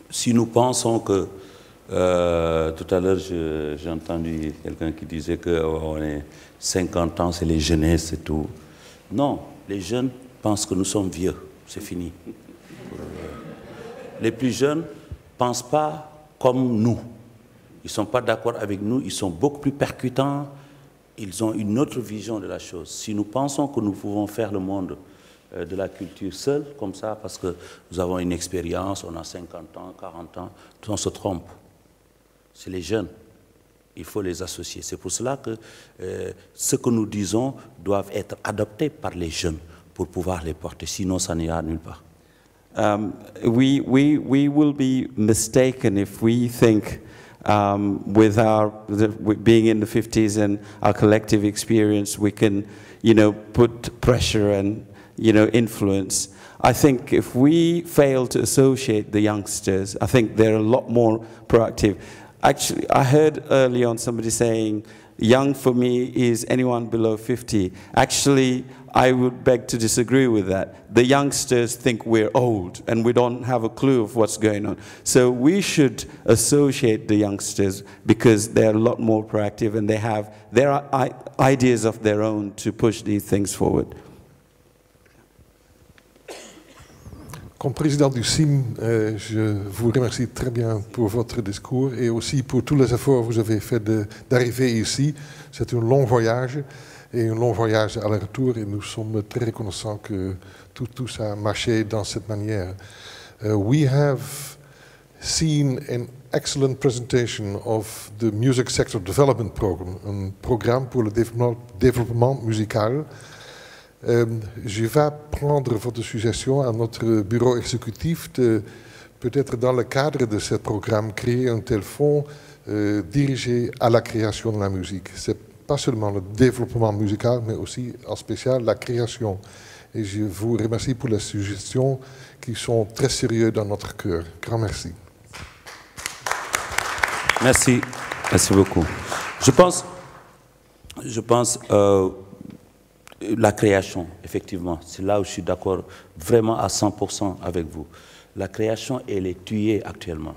si nous pensons que tout à l'heure j'ai entendu quelqu'un qui disait qu'on est 50 ans, c'est les jeunesses et tout. Non, les jeunes pensent que nous sommes vieux, c'est fini. Les plus jeunes ne pensent pas comme nous. Ils ne sont pas d'accord avec nous, ils sont beaucoup plus percutants, ils ont une autre vision de la chose. Si nous pensons que nous pouvons faire le monde de la culture seul, comme ça, parce que nous avons une expérience, on a 50 ans, 40 ans, on se trompe. C'est les jeunes, il faut les associer. C'est pour cela que ce que nous disons doivent être adoptés par les jeunes pour pouvoir les porter, sinon ça n'ira nulle part. We will be mistaken if we think with being in the 50s and our collective experience, we can, put pressure and, influence. I think if we fail to associate the youngsters, I think they're a lot more proactive. Actually, I heard early on somebody saying, young for me is anyone below 50. Actually, I would beg to disagree with that. The youngsters think we're old and we don't have a clue of what's going on. So we should associate the youngsters because they're a lot more proactive and they have their ideas of their own to push these things forward. Comme président du CIM, je vous remercie très bien pour votre discours et aussi pour tous les efforts que vous avez fait d'arriver ici. C'est un long voyage et un long voyage à aller-retour et nous sommes très reconnaissants que tout ça a marché dans cette manière. We have seen an excellent presentation of the Music Sector Development Program, un programme pour le développement musical. Je vais prendre votre suggestion à notre bureau exécutif de peut-être dans le cadre de ce programme créer un tel fonds dirigé à la création de la musique. C'est pas seulement le développement musical, mais aussi en spécial la création. Et je vous remercie pour les suggestions qui sont très sérieuses dans notre cœur. Grand merci. Merci, merci beaucoup. Je pense la création, effectivement, c'est là où je suis d'accord vraiment à 100% avec vous. La création, elle est tuée actuellement.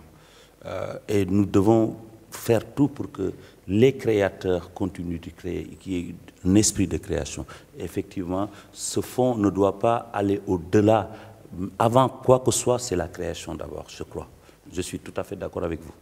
Et nous devons faire tout pour que les créateurs continuent de créer, qu'il y ait un esprit de création. Effectivement, ce fonds ne doit pas aller au-delà. Avant quoi que ce soit, c'est la création d'abord, je crois. Je suis tout à fait d'accord avec vous.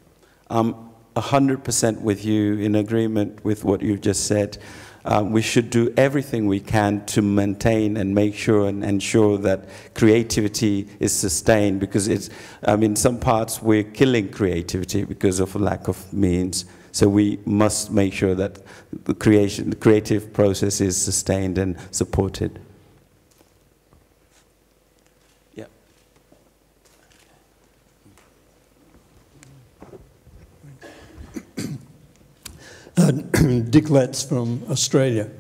I'm 100% with you, in agreement with what you've just said. We should do everything we can to maintain and make sure and ensure that creativity is sustained, because in some parts we're killing creativity because of a lack of means. So we must make sure that the creative process is sustained and supported. Yeah. Dick Letts from Australia.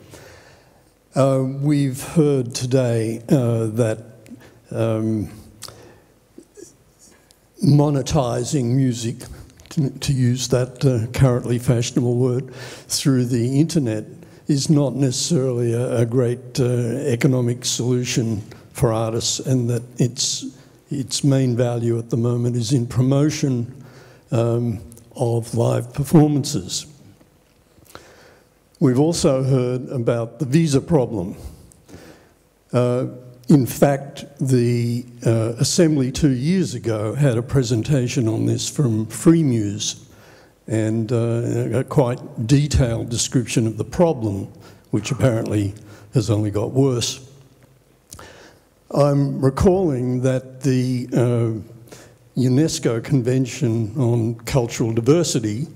We've heard today that monetizing music, to use that currently fashionable word, through the internet is not necessarily a great economic solution for artists, and that its main value at the moment is in promotion of live performances. We've also heard about the visa problem. In fact, the Assembly 2 years ago had a presentation on this from Freemuse, and a quite detailed description of the problem, which apparently has only got worse. I'm recalling that the UNESCO Convention on Cultural Diversity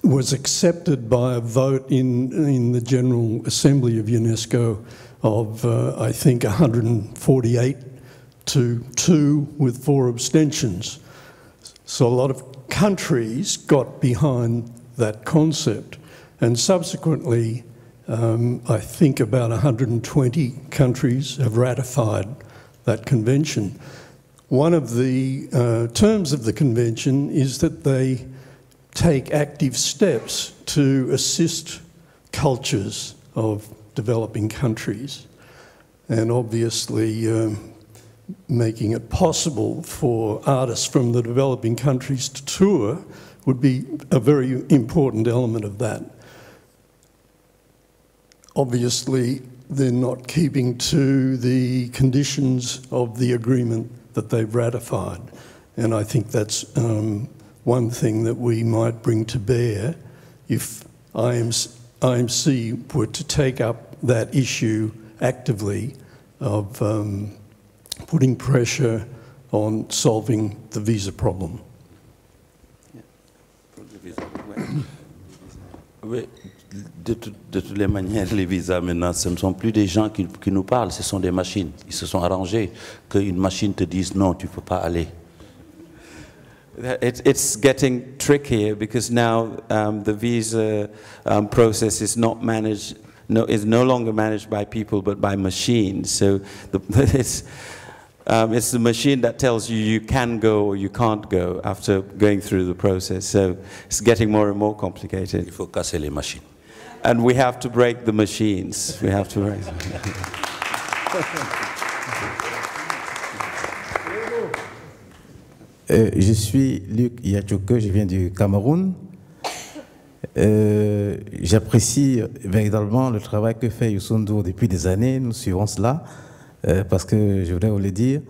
was accepted by a vote in the General Assembly of UNESCO of, I think, 148 to 2 with 4 abstentions. So a lot of countries got behind that concept, and subsequently I think about 120 countries have ratified that convention. One of the terms of the convention is that they take active steps to assist cultures of developing countries, and obviously making it possible for artists from the developing countries to tour would be a very important element of that. Obviously, they're not keeping to the conditions of the agreement that they've ratified, and I think that's one thing that we might bring to bear if IMC were to take up that issue actively of putting pressure on solving the visa problem. Oui, de toutes les manières, les visas maintenant, ce ne sont plus des gens qui nous parlent, ce sont des machines. Ils se sont arrangés qu'une machine te dise non, tu ne peux pas aller. It's getting trickier because now the visa process is not managed, is no longer managed by people but by machines. So it's the machine that tells you you can go or you can't go after going through the process. So it's getting more and more complicated. Il faut casser les machines. And we have to break the machines. We have to break them. Je suis Luc Yachouke, je viens du Cameroun. J'apprécie véritablement le travail que fait Youssou N'Dour depuis des années. Nous suivons cela parce que, je voudrais vous le dire,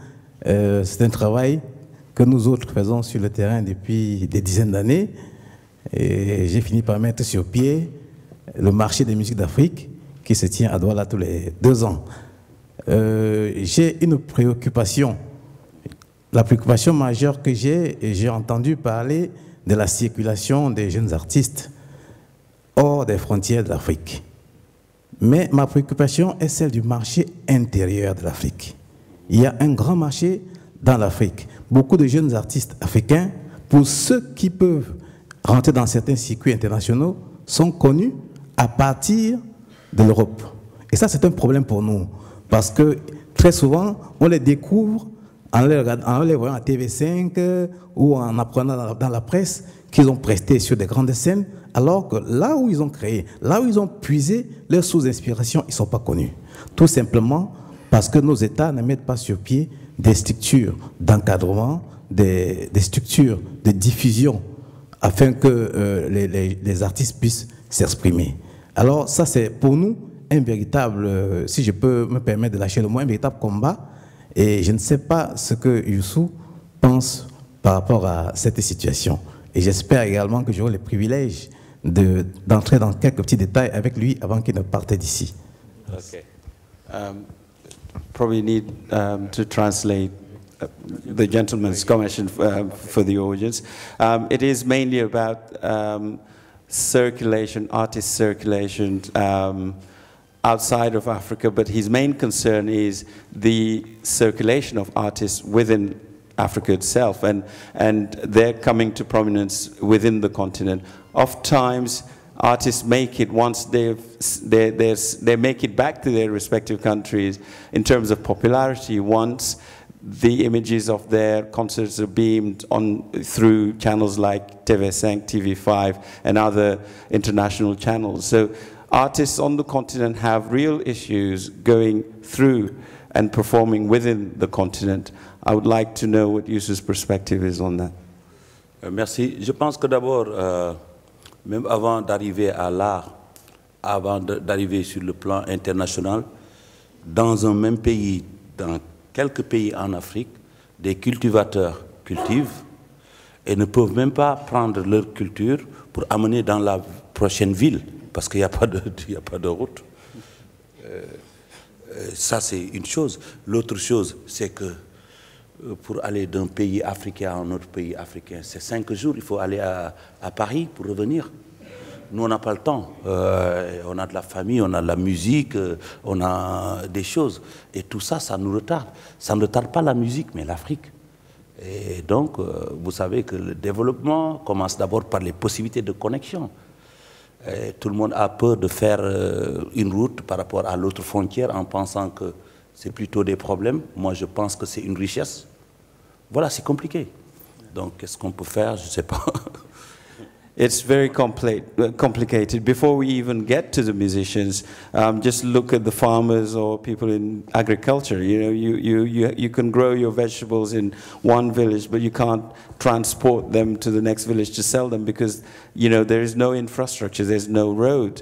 c'est un travail que nous autres faisons sur le terrain depuis des dizaines d'années. Et j'ai fini par mettre sur pied le marché des musiques d'Afrique qui se tient à Douala tous les 2 ans. J'ai une préoccupation. La préoccupation majeure que j'ai entendu parler de la circulation des jeunes artistes hors des frontières de l'Afrique. Mais ma préoccupation est celle du marché intérieur de l'Afrique. Il y a un grand marché dans l'Afrique. Beaucoup de jeunes artistes africains, pour ceux qui peuvent rentrer dans certains circuits internationaux, sont connus à partir de l'Europe. Et ça, c'est un problème pour nous, parce que très souvent, on les découvre en les voyant à TV5 ou en apprenant dans la presse qu'ils ont presté sur des grandes scènes, alors que là où ils ont créé, là où ils ont puisé leurs sources d'inspiration, ils ne sont pas connus. Tout simplement parce que nos États ne mettent pas sur pied des structures d'encadrement, des structures de diffusion, afin que les artistes puissent s'exprimer. Alors ça, c'est pour nous un véritable, si je peux me permettre de lâcher le mot, un véritable combat. Et je ne sais pas ce que Youssou pense par rapport à cette situation. Et j'espère également que j'aurai le privilège d'entrer dans quelques petits détails avec lui avant qu'il ne parte d'ici. Okay. Probably need to translate the gentleman's comment for the audience. It is mainly about circulation, artist circulation, outside of Africa, but his main concern is the circulation of artists within Africa itself, and they're coming to prominence within the continent. Oftentimes, artists make it once they make it back to their respective countries in terms of popularity. Once the images of their concerts are beamed on through channels like TV5, TV5, and other international channels. So artists on the continent have real issues going through and performing within the continent. I would like to know what Youssou's perspective is on that. Merci. Je pense que d'abord, même avant d'arriver à l'art, avant d'arriver sur le plan international, dans un même pays, dans quelques pays en Afrique, des cultivateurs cultivent et ne peuvent même pas prendre leur culture pour amener dans la prochaine ville, parce qu'il n'y a pas de route. Ça, c'est une chose. L'autre chose, c'est que pour aller d'un pays africain à un autre pays africain, c'est 5 jours. Il faut aller à Paris pour revenir. Nous, on n'a pas le temps. On a de la famille, on a de la musique, on a des choses. Et tout ça, ça nous retarde. Ça ne retarde pas la musique, mais l'Afrique. Et donc, vous savez que le développement commence d'abord par les possibilités de connexion. Et tout le monde a peur de faire une route par rapport à l'autre frontière en pensant que c'est plutôt des problèmes. Moi, je pense que c'est une richesse. Voilà, c'est compliqué. Donc, qu'est-ce qu'on peut faire? Je ne sais pas. It's very complicated. Before we even get to the musicians, just look at the farmers or people in agriculture. You know, you can grow your vegetables in one village, but you can't transport them to the next village to sell them because, you know, there is no infrastructure, there's no road.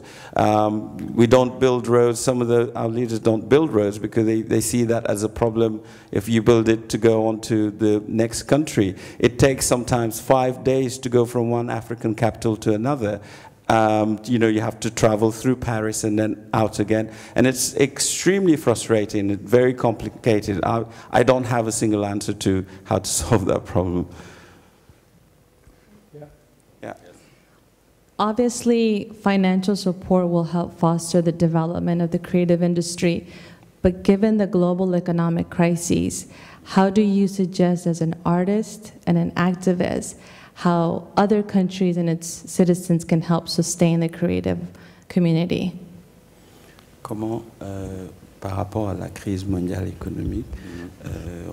We don't build roads. Some of our leaders don't build roads because they see that as a problem if you build it to go on to the next country. It takes sometimes 5 days to go from one African capital to another. You know, you have to travel through Paris and then out again. And it's extremely frustrating and very complicated. I don't have a single answer to how to solve that problem. Yeah. Obviously, financial support will help foster the development of the creative industry. But given the global economic crises, how do you suggest as an artist and an activist how other countries and its citizens can help sustain the creative community? Comment, par rapport à la crise mondiale économique,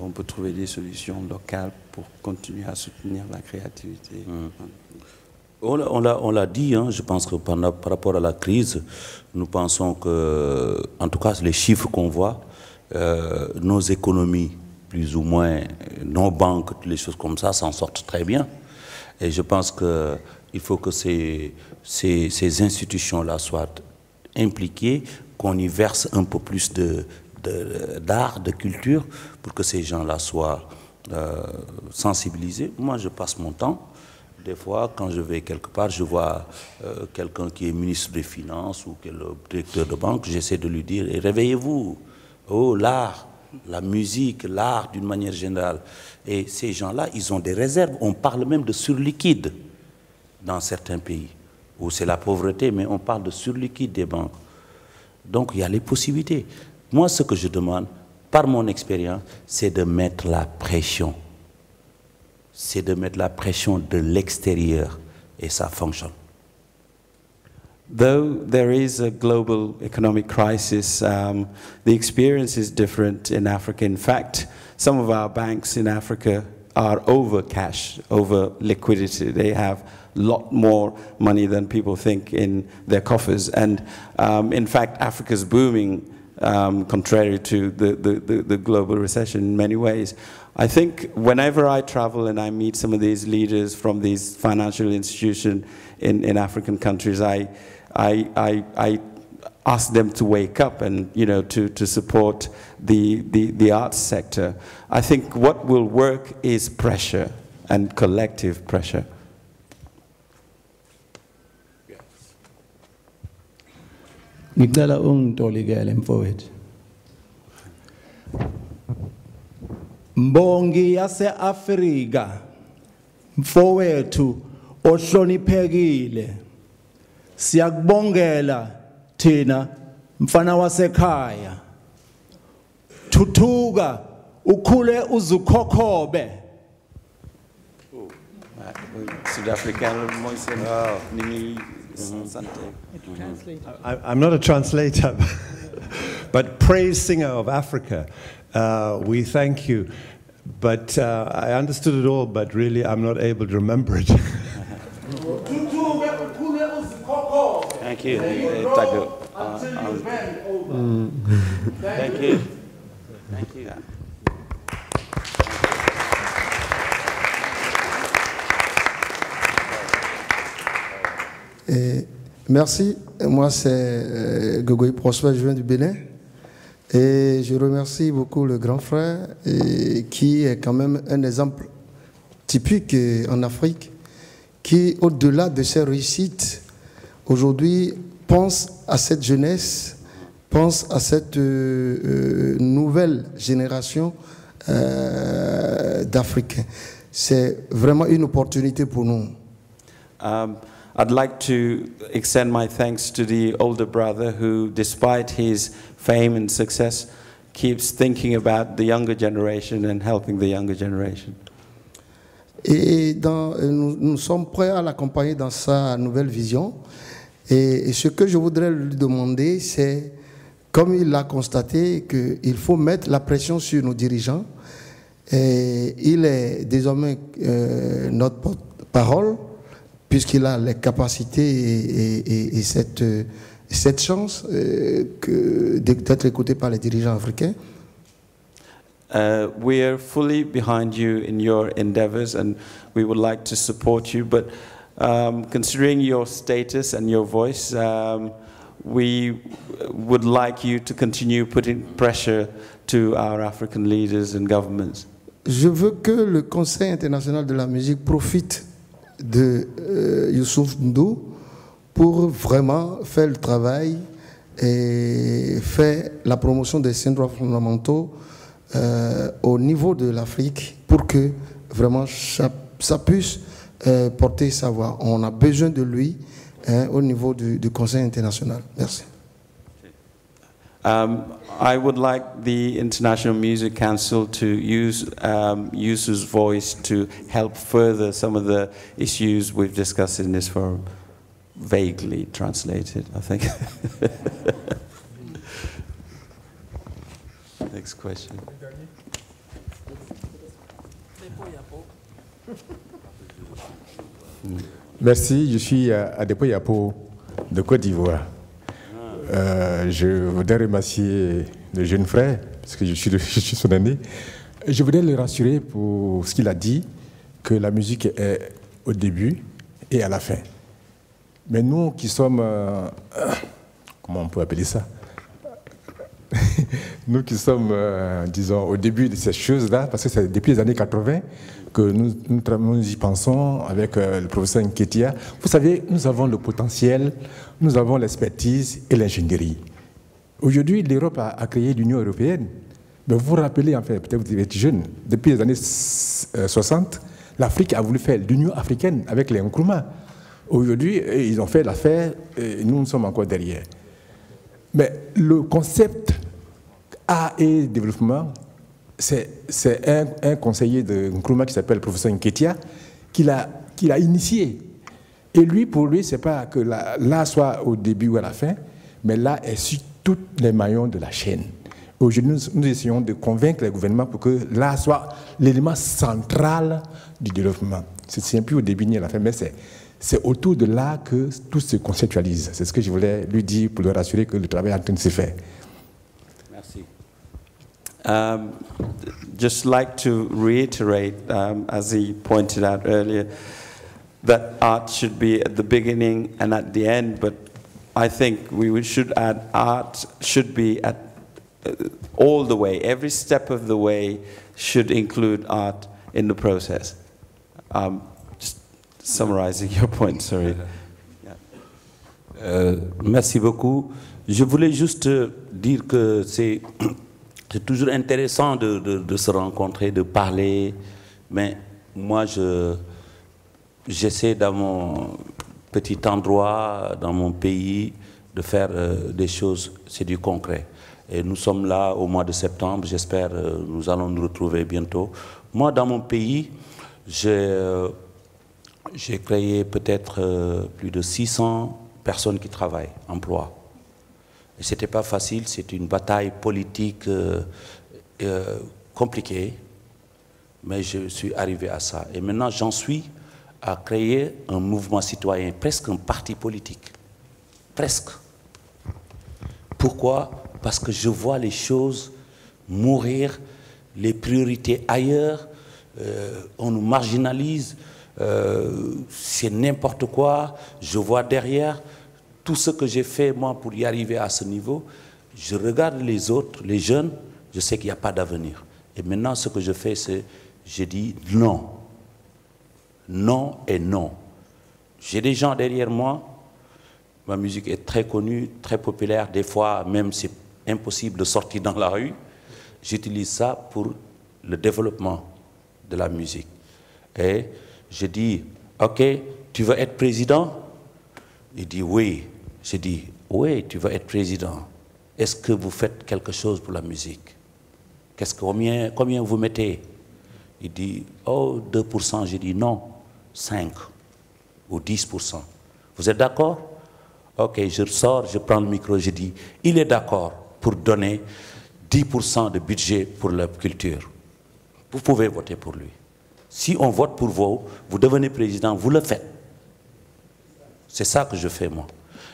on peut trouver des solutions locales pour continuer à soutenir la créativité? On l'a dit, hein, je pense que par rapport à la crise, nous pensons que, en tout cas, les chiffres qu'on voit, nos économies, plus ou moins, nos banques, toutes les choses comme ça, s'en sortent très bien. Et je pense qu'il faut que ces institutions-là soient impliquées, qu'on y verse un peu plus d'art, de culture, pour que ces gens-là soient sensibilisés. Moi, je passe mon temps. Des fois, quand je vais quelque part, je vois quelqu'un qui est ministre des Finances ou qui est le directeur de banque, j'essaie de lui dire « Réveillez-vous, oh, l'art, la musique, l'art d'une manière générale ». Et ces gens-là, ils ont des réserves. On parle même de surliquide dans certains pays, où c'est la pauvreté, mais on parle de surliquide des banques. Donc, il y a les possibilités. Moi, ce que je demande, par mon expérience, c'est de mettre la pression. C'est de mettre la pression de l'extérieur, et ça fonctionne. Though there is a global economic crisis, the experience is different in Africa. In fact, some of our banks in Africa are over cash, over liquidity. They have a lot more money than people think in their coffers. And in fact, Africa's booming, contrary to the global recession in many ways. I think whenever I travel and I meet some of these leaders from these financial institutions in African countries, I ask them to wake up and, you know, to support the arts sector. I think what will work is pressure and collective pressure. Ngicela ungitolikele mfowethu. Mbongi yase-Afrika mfowethu ohloniphekile. Siyakubongela thina mfana wasekhaya. Thuthuka ukhule uzukhokhobe. I'm not a translator, but praise singer of Africa. We thank you. But I understood it all, but really I'm not able to remember it. Thank you. Thank you. Thank you. Merci. Moi, c'est Gogoy Prosper, je viens du Bénin. Et je remercie beaucoup le grand frère, qui est quand même un exemple typique en Afrique, qui, au-delà de ses réussites, aujourd'hui, pense à cette jeunesse, pense à cette nouvelle génération d'Africains. C'est vraiment une opportunité pour nous. I'd like to extend my thanks to the older brother who, despite his fame and success, keeps thinking about the younger generation and helping the younger generation. Et nous sommes prêts à l'accompagner dans sa nouvelle vision. Et ce que je voudrais lui demander, c'est, comme il l'a constaté, qu'il faut mettre la pression sur nos dirigeants. Et il est désormais notre porte-parole, puisqu'il a les capacités et cette chance d'être écouté par les dirigeants africains. We are fully behind you in your endeavors and we would like to support you, but considering your status and your voice, we would like you to continue putting pressure to our African leaders and governments. Je veux que le Conseil international de la musique profite de Youssou N'Dour pour vraiment faire le travail et faire la promotion des droits fondamentaux au niveau de l'Afrique pour que vraiment ça puisse porter sa voix. On a besoin de lui au niveau du Conseil international. Merci. I would like the International Music Council to use Youssou's voice to help further some of the issues we've discussed in this forum. Vaguely translated, I think. Next question. Merci, je suis Adepo Yapo de Côte d'Ivoire. Je voudrais remercier le jeune frère, parce que je suis son aîné. Je voudrais le rassurer pour ce qu'il a dit, que la musique est au début et à la fin. Mais nous qui sommes, comment on peut appeler ça? Nous qui sommes, disons, au début de ces choses-là, parce que c'est depuis les années 80 que nous y pensons avec le professeur Nketia. Vous savez, nous avons le potentiel, nous avons l'expertise et l'ingénierie. Aujourd'hui, l'Europe a créé l'Union européenne. Mais vous vous rappelez, enfin, peut-être vous êtes jeune, depuis les années 60, l'Afrique a voulu faire l'Union africaine avec les Nkrumah. Aujourd'hui, ils ont fait l'affaire et nous sommes encore derrière. Mais le concept art et développement, c'est un conseiller de Nkrumah qui s'appelle le professeur Nketia qui l'a initié. Et lui, pour lui, c'est pas que là soit au début ou à la fin, mais là est sur tous les maillons de la chaîne. Aujourd'hui, nous essayons de convaincre les gouvernements pour que là soit l'élément central du développement. C'est plus au début ni à la fin, mais c'est autour de là que tout se conceptualise. C'est ce que je voulais lui dire pour le rassurer que le travail est en train de se faire. Merci. Just like to reiterate, as he pointed out earlier, that art should be at the beginning and at the end, but I think we should add art should be at all the way. Every step of the way should include art in the process. Summarizing your point, sorry. Merci beaucoup. Je voulais juste dire que c'est toujours intéressant de se rencontrer, de parler, mais moi j'essaie dans mon petit endroit, dans mon pays, de faire des choses, c'est du concret. Et nous sommes là au mois de septembre, j'espère nous allons nous retrouver bientôt. Moi, dans mon pays, j'ai créé peut-être plus de 600 personnes qui travaillent, emploi. Et ce n'était pas facile, c'est une bataille politique compliquée, mais je suis arrivé à ça. Et maintenant, j'en suis à créer un mouvement citoyen, presque un parti politique. Presque. Pourquoi? Parce que je vois les choses mourir, les priorités ailleurs, on nous marginalise, c'est n'importe quoi. Je vois derrière tout ce que j'ai fait, moi, pour y arriver à ce niveau. Je regarde les autres, les jeunes, je sais qu'il n'y a pas d'avenir. Et maintenant, ce que je fais, c'est, je dis non. Non et non. J'ai des gens derrière moi. Ma musique est très connue, très populaire. Des fois, même, c'est impossible de sortir dans la rue. J'utilise ça pour le développement de la musique. Et je dis, OK, tu veux être président? Il dit oui. J'ai dit, oui, tu vas être président. Est-ce que vous faites quelque chose pour la musique? Combien vous mettez? Il dit, oh, 2%. J'ai dit, non, 5 ou 10%. Vous êtes d'accord? Ok, je ressors, je prends le micro, je dis, il est d'accord pour donner 10% de budget pour la culture. Vous pouvez voter pour lui. Si on vote pour vous, vous devenez président, vous le faites. C'est ça que je fais, moi.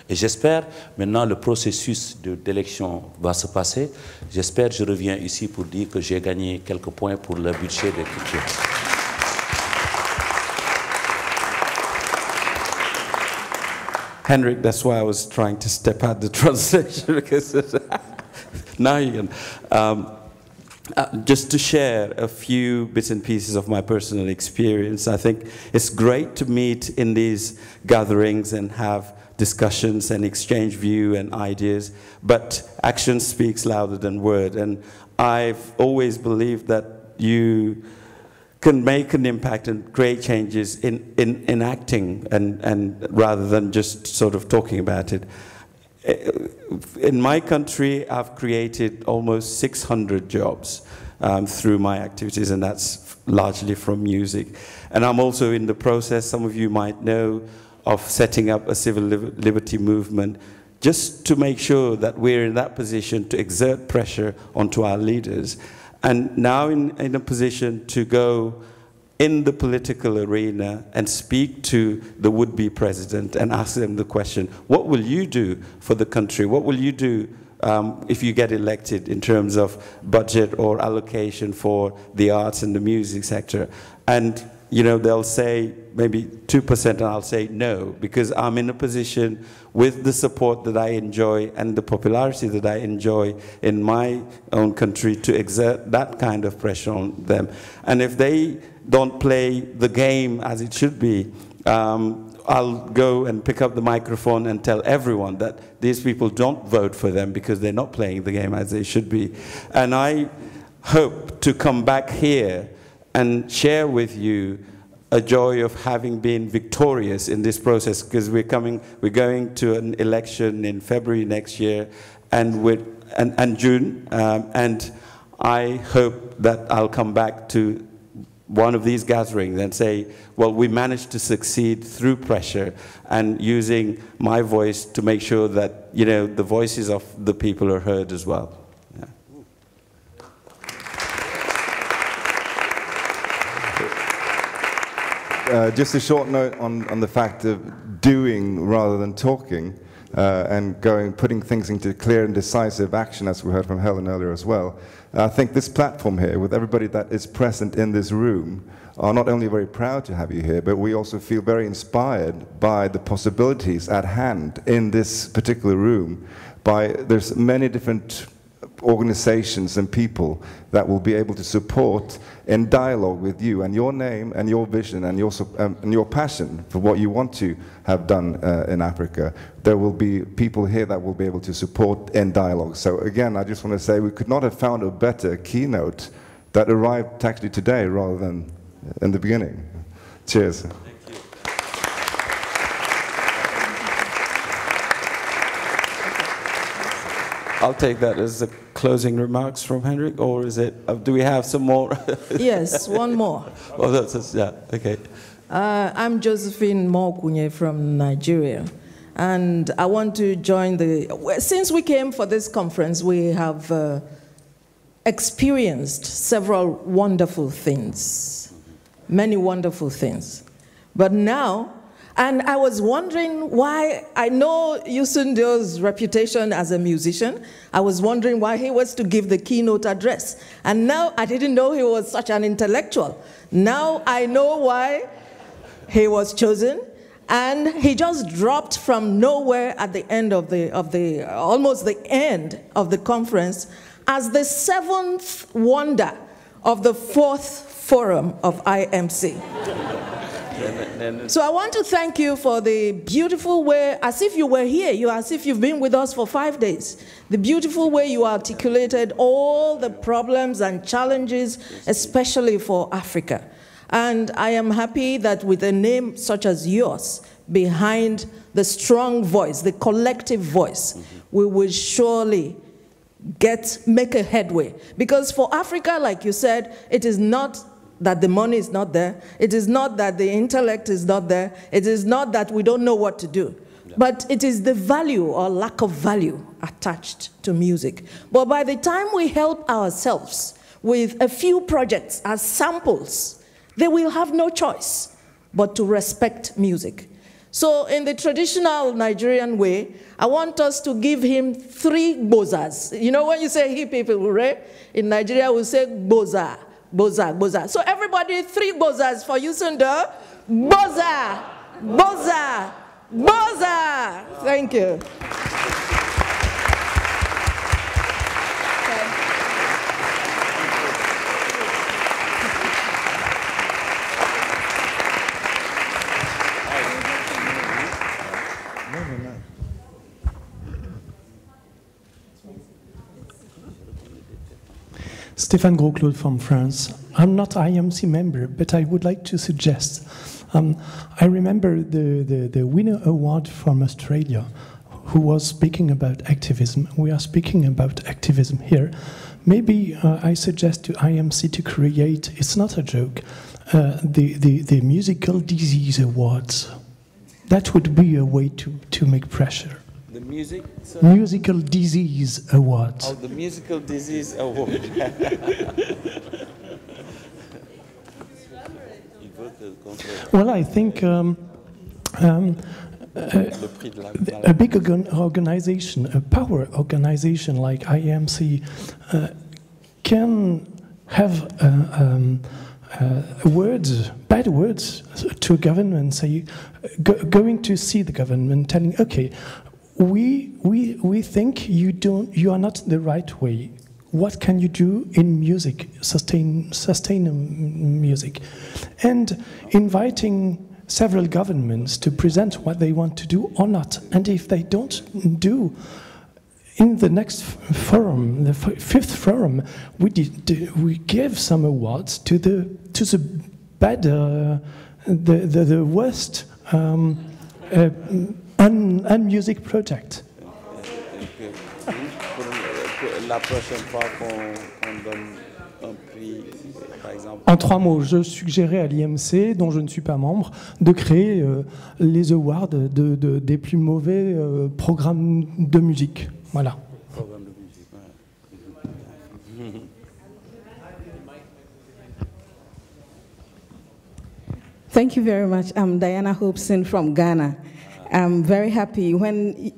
Et j'espère, maintenant, le processus d'élection va se passer. J'espère, je reviens ici pour dire que j'ai gagné quelques points pour le budget de culture. Henrik, that's why I was trying to step out the translation, because now you can. Just to share a few bits and pieces of my personal experience, I think it's great to meet in these gatherings and have discussions and exchange view and ideas, but action speaks louder than word. And I've always believed that you can make an impact and create changes in acting and rather than just sort of talking about it. In my country, I've created almost 600 jobs through my activities, and that's largely from music. And I'm also in the process, some of you might know, of setting up a civil liberty movement just to make sure that we're in that position to exert pressure onto our leaders. And now in a position to go in the political arena and speak to the would-be president and ask them the question, what will you do for the country? What will you do if you get elected in terms of budget or allocation for the arts and the music sector? And you know, they'll say maybe 2%, and I'll say no, because I'm in a position with the support that I enjoy and the popularity that I enjoy in my own country to exert that kind of pressure on them. And if they don't play the game as it should be, I'll go and pick up the microphone and tell everyone that these people don't vote for them because they're not playing the game as they should be. And I hope to come back here and share with you a joy of having been victorious in this process, because we're going to an election in February next year and June, and I hope that I'll come back to one of these gatherings and say, well, we managed to succeed through pressure and using my voice to make sure that, you know, the voices of the people are heard as well. Just a short note on the fact of doing rather than talking, and putting things into clear and decisive action, as we heard from Helen earlier as well. I think this platform here, with everybody that is present in this room, are not only very proud to have you here, but we also feel very inspired by the possibilities at hand in this particular room. There's many different organizations and people that will be able to support in dialogue with you and your name and your vision and your passion for what you want to have done in Africa. There will be people here that will be able to support in dialogue. So again, I just want to say we could not have found a better keynote that arrived actually today rather than in the beginning. Cheers. I'll take that as the closing remarks from Henrik, or is it, do we have some more? Yes, one more. Oh, that's yeah, okay. I'm Josephine Mokunye from Nigeria, and I want to join since we came for this conference, we have experienced several wonderful things, many wonderful things. But now, and I was wondering why, I know Youssou N'Dour's reputation as a musician. I was wondering why he was to give the keynote address. And now I didn't know he was such an intellectual. Now I know why he was chosen. And he just dropped from nowhere at the end of almost the end of the conference as the 7th wonder of the 4th forum of IMC. So I want to thank you for the beautiful way, as if you were here, as if you've been with us for 5 days. The beautiful way you articulated all the problems and challenges, especially for Africa. And I am happy that with a name such as yours, behind the strong voice, the collective voice, we will surely make a headway. Because for Africa, like you said, it is not that the money is not there. It is not that the intellect is not there. It is not that we don't know what to do. But it is the value or lack of value attached to music. But by the time we help ourselves with a few projects as samples, they will have no choice but to respect music. So in the traditional Nigerian way, I want us to give him 3 bozas. You know when you say he people, right? In Nigeria we say boza, boza, boza. So everybody 3 bozas for Youssou N'Dour. Boza, boza, boza. Thank you. Stéphane Gros-Claude from France. I'm not IMC member, but I would like to suggest. I remember the winner award from Australia, who was speaking about activism. We are speaking about activism here. Maybe I suggest to IMC to create, it's not a joke, the Musical Disease Awards. That would be a way to make pressure. The music? Musical Disease Awards. Oh, the Musical Disease Award. Well, I think a big organization, a power organization like IMC can have bad words to government, say, going to see the government, telling, okay, we think you are not the right way. What can you do in music, sustain music? And inviting several governments to present what they want to do or not. And if they don't do, in the next forum, the 5th forum, we give some awards to the bad, the worst music project. La prochaine fois qu'on donne un prix, par exemple. En 3 mots, je suggérais à l'IMC, dont je ne suis pas membre, de créer les awards des plus mauvais programmes de musique. Voilà. Programme de musique, ouais. Thank you very much. I'm Diana Hopeson from Ghana. I'm very happy. When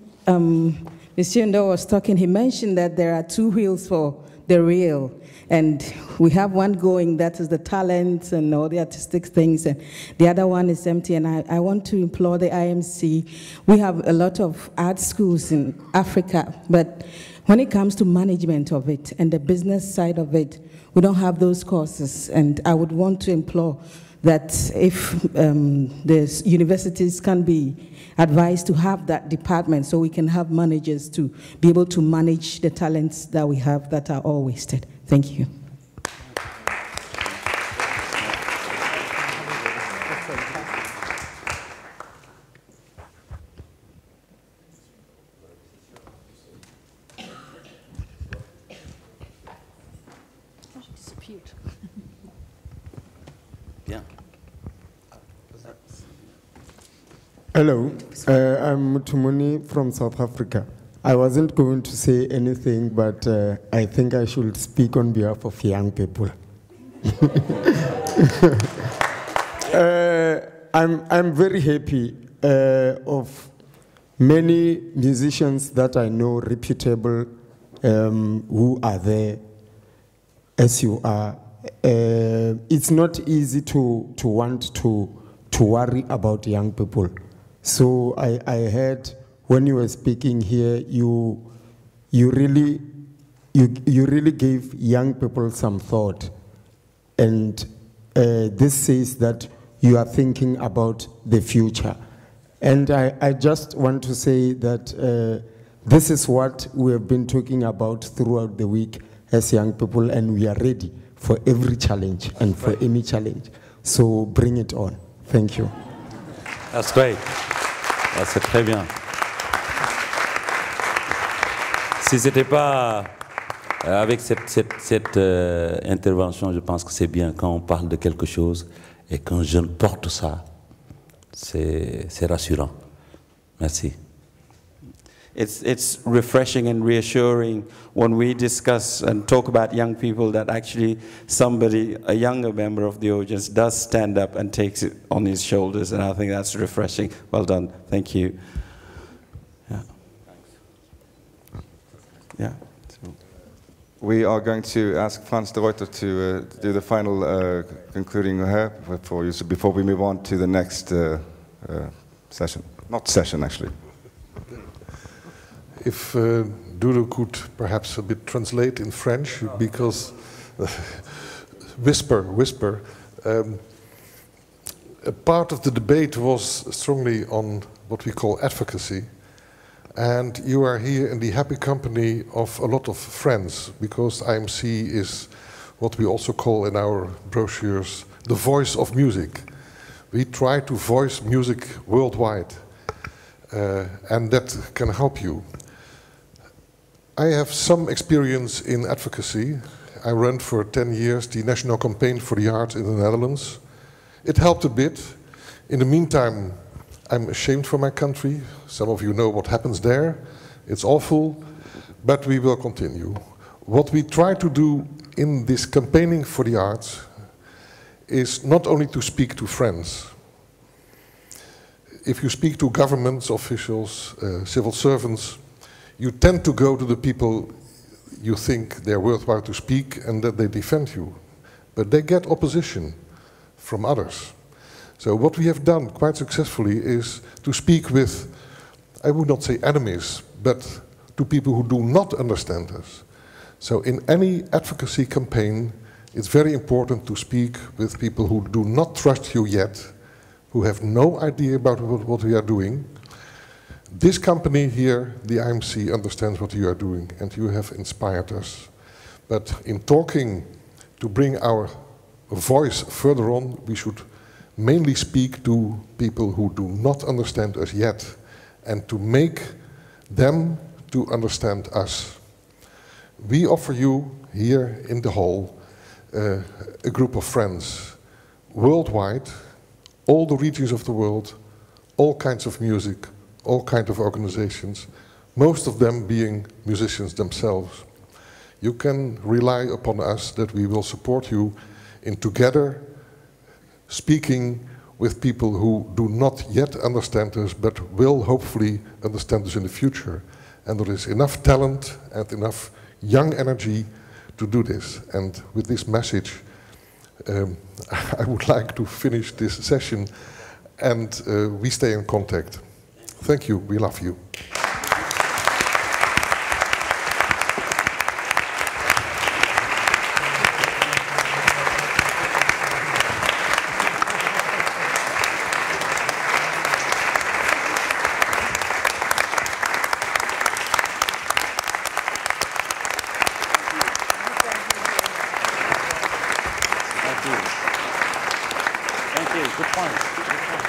Monsieur N'Dour was talking, he mentioned that there are 2 wheels for the rail. And we have one going, that is the talents and all the artistic things, and the other one is empty. And I want to implore the IMC. We have a lot of art schools in Africa, but when it comes to management of it and the business side of it, we don't have those courses. And I would want to implore that if the universities can be advised to have that department so we can have managers to be able to manage the talents that we have that are all wasted. Thank you. Hello, I'm Mutumuni from South Africa. I wasn't going to say anything, but I think I should speak on behalf of young people. I'm very happy of many musicians that I know, reputable, who are there as you are. It's not easy to want to worry about young people. So I heard when you were speaking here, you really gave young people some thought, and this says that you are thinking about the future. And I just want to say that this is what we have been talking about throughout the week as young people, and we are ready for every challenge and for any challenge. So bring it on. Thank you. That's great. Ah, c'est très bien. Si ce n'était pas avec cette intervention, je pense que c'est bien quand on parle de quelque chose et qu'un jeune porte ça, c'est rassurant. Merci. It's refreshing and reassuring when we discuss and talk about young people that actually somebody, a younger member of the audience, does stand up and takes it on his shoulders, and I think that's refreshing. Well done. Thank you. Yeah. Yeah. We are going to ask Frans de Ruiter to do the final concluding before we move on to the next session. Not session, actually. If Dudu could perhaps a bit translate in French, because whisper. A part of the debate was strongly on what we call advocacy, and you are here in the happy company of a lot of friends, because IMC is what we also call in our brochures the voice of music. We try to voice music worldwide, and that can help you. I have some experience in advocacy. I ran for 10 years the National Campaign for the Arts in the Netherlands. It helped a bit. In the meantime, I'm ashamed for my country. Some of you know what happens there. It's awful, but we will continue. What we try to do in this campaigning for the arts is not only to speak to friends. If you speak to governments, officials, civil servants, you tend to go to the people you think they're worthwhile to speak and that they defend you. But they get opposition from others. So what we have done quite successfully is to speak with, I would not say enemies, but to people who do not understand us. So in any advocacy campaign, it's very important to speak with people who do not trust you yet, who have no idea about what we are doing. This company here, the IMC, understands what you are doing, and you have inspired us. But in talking to bring our voice further on, we should mainly speak to people who do not understand us yet, and to make them to understand us. We offer you here in the hall a group of friends worldwide, all the regions of the world, all kinds of music, all kinds of organizations, most of them being musicians themselves. You can rely upon us that we will support you in together speaking with people who do not yet understand us, but will hopefully understand us in the future. And there is enough talent and enough young energy to do this. And with this message, I would like to finish this session, and we stay in contact. Thank you, we love you. Thank you. Good point.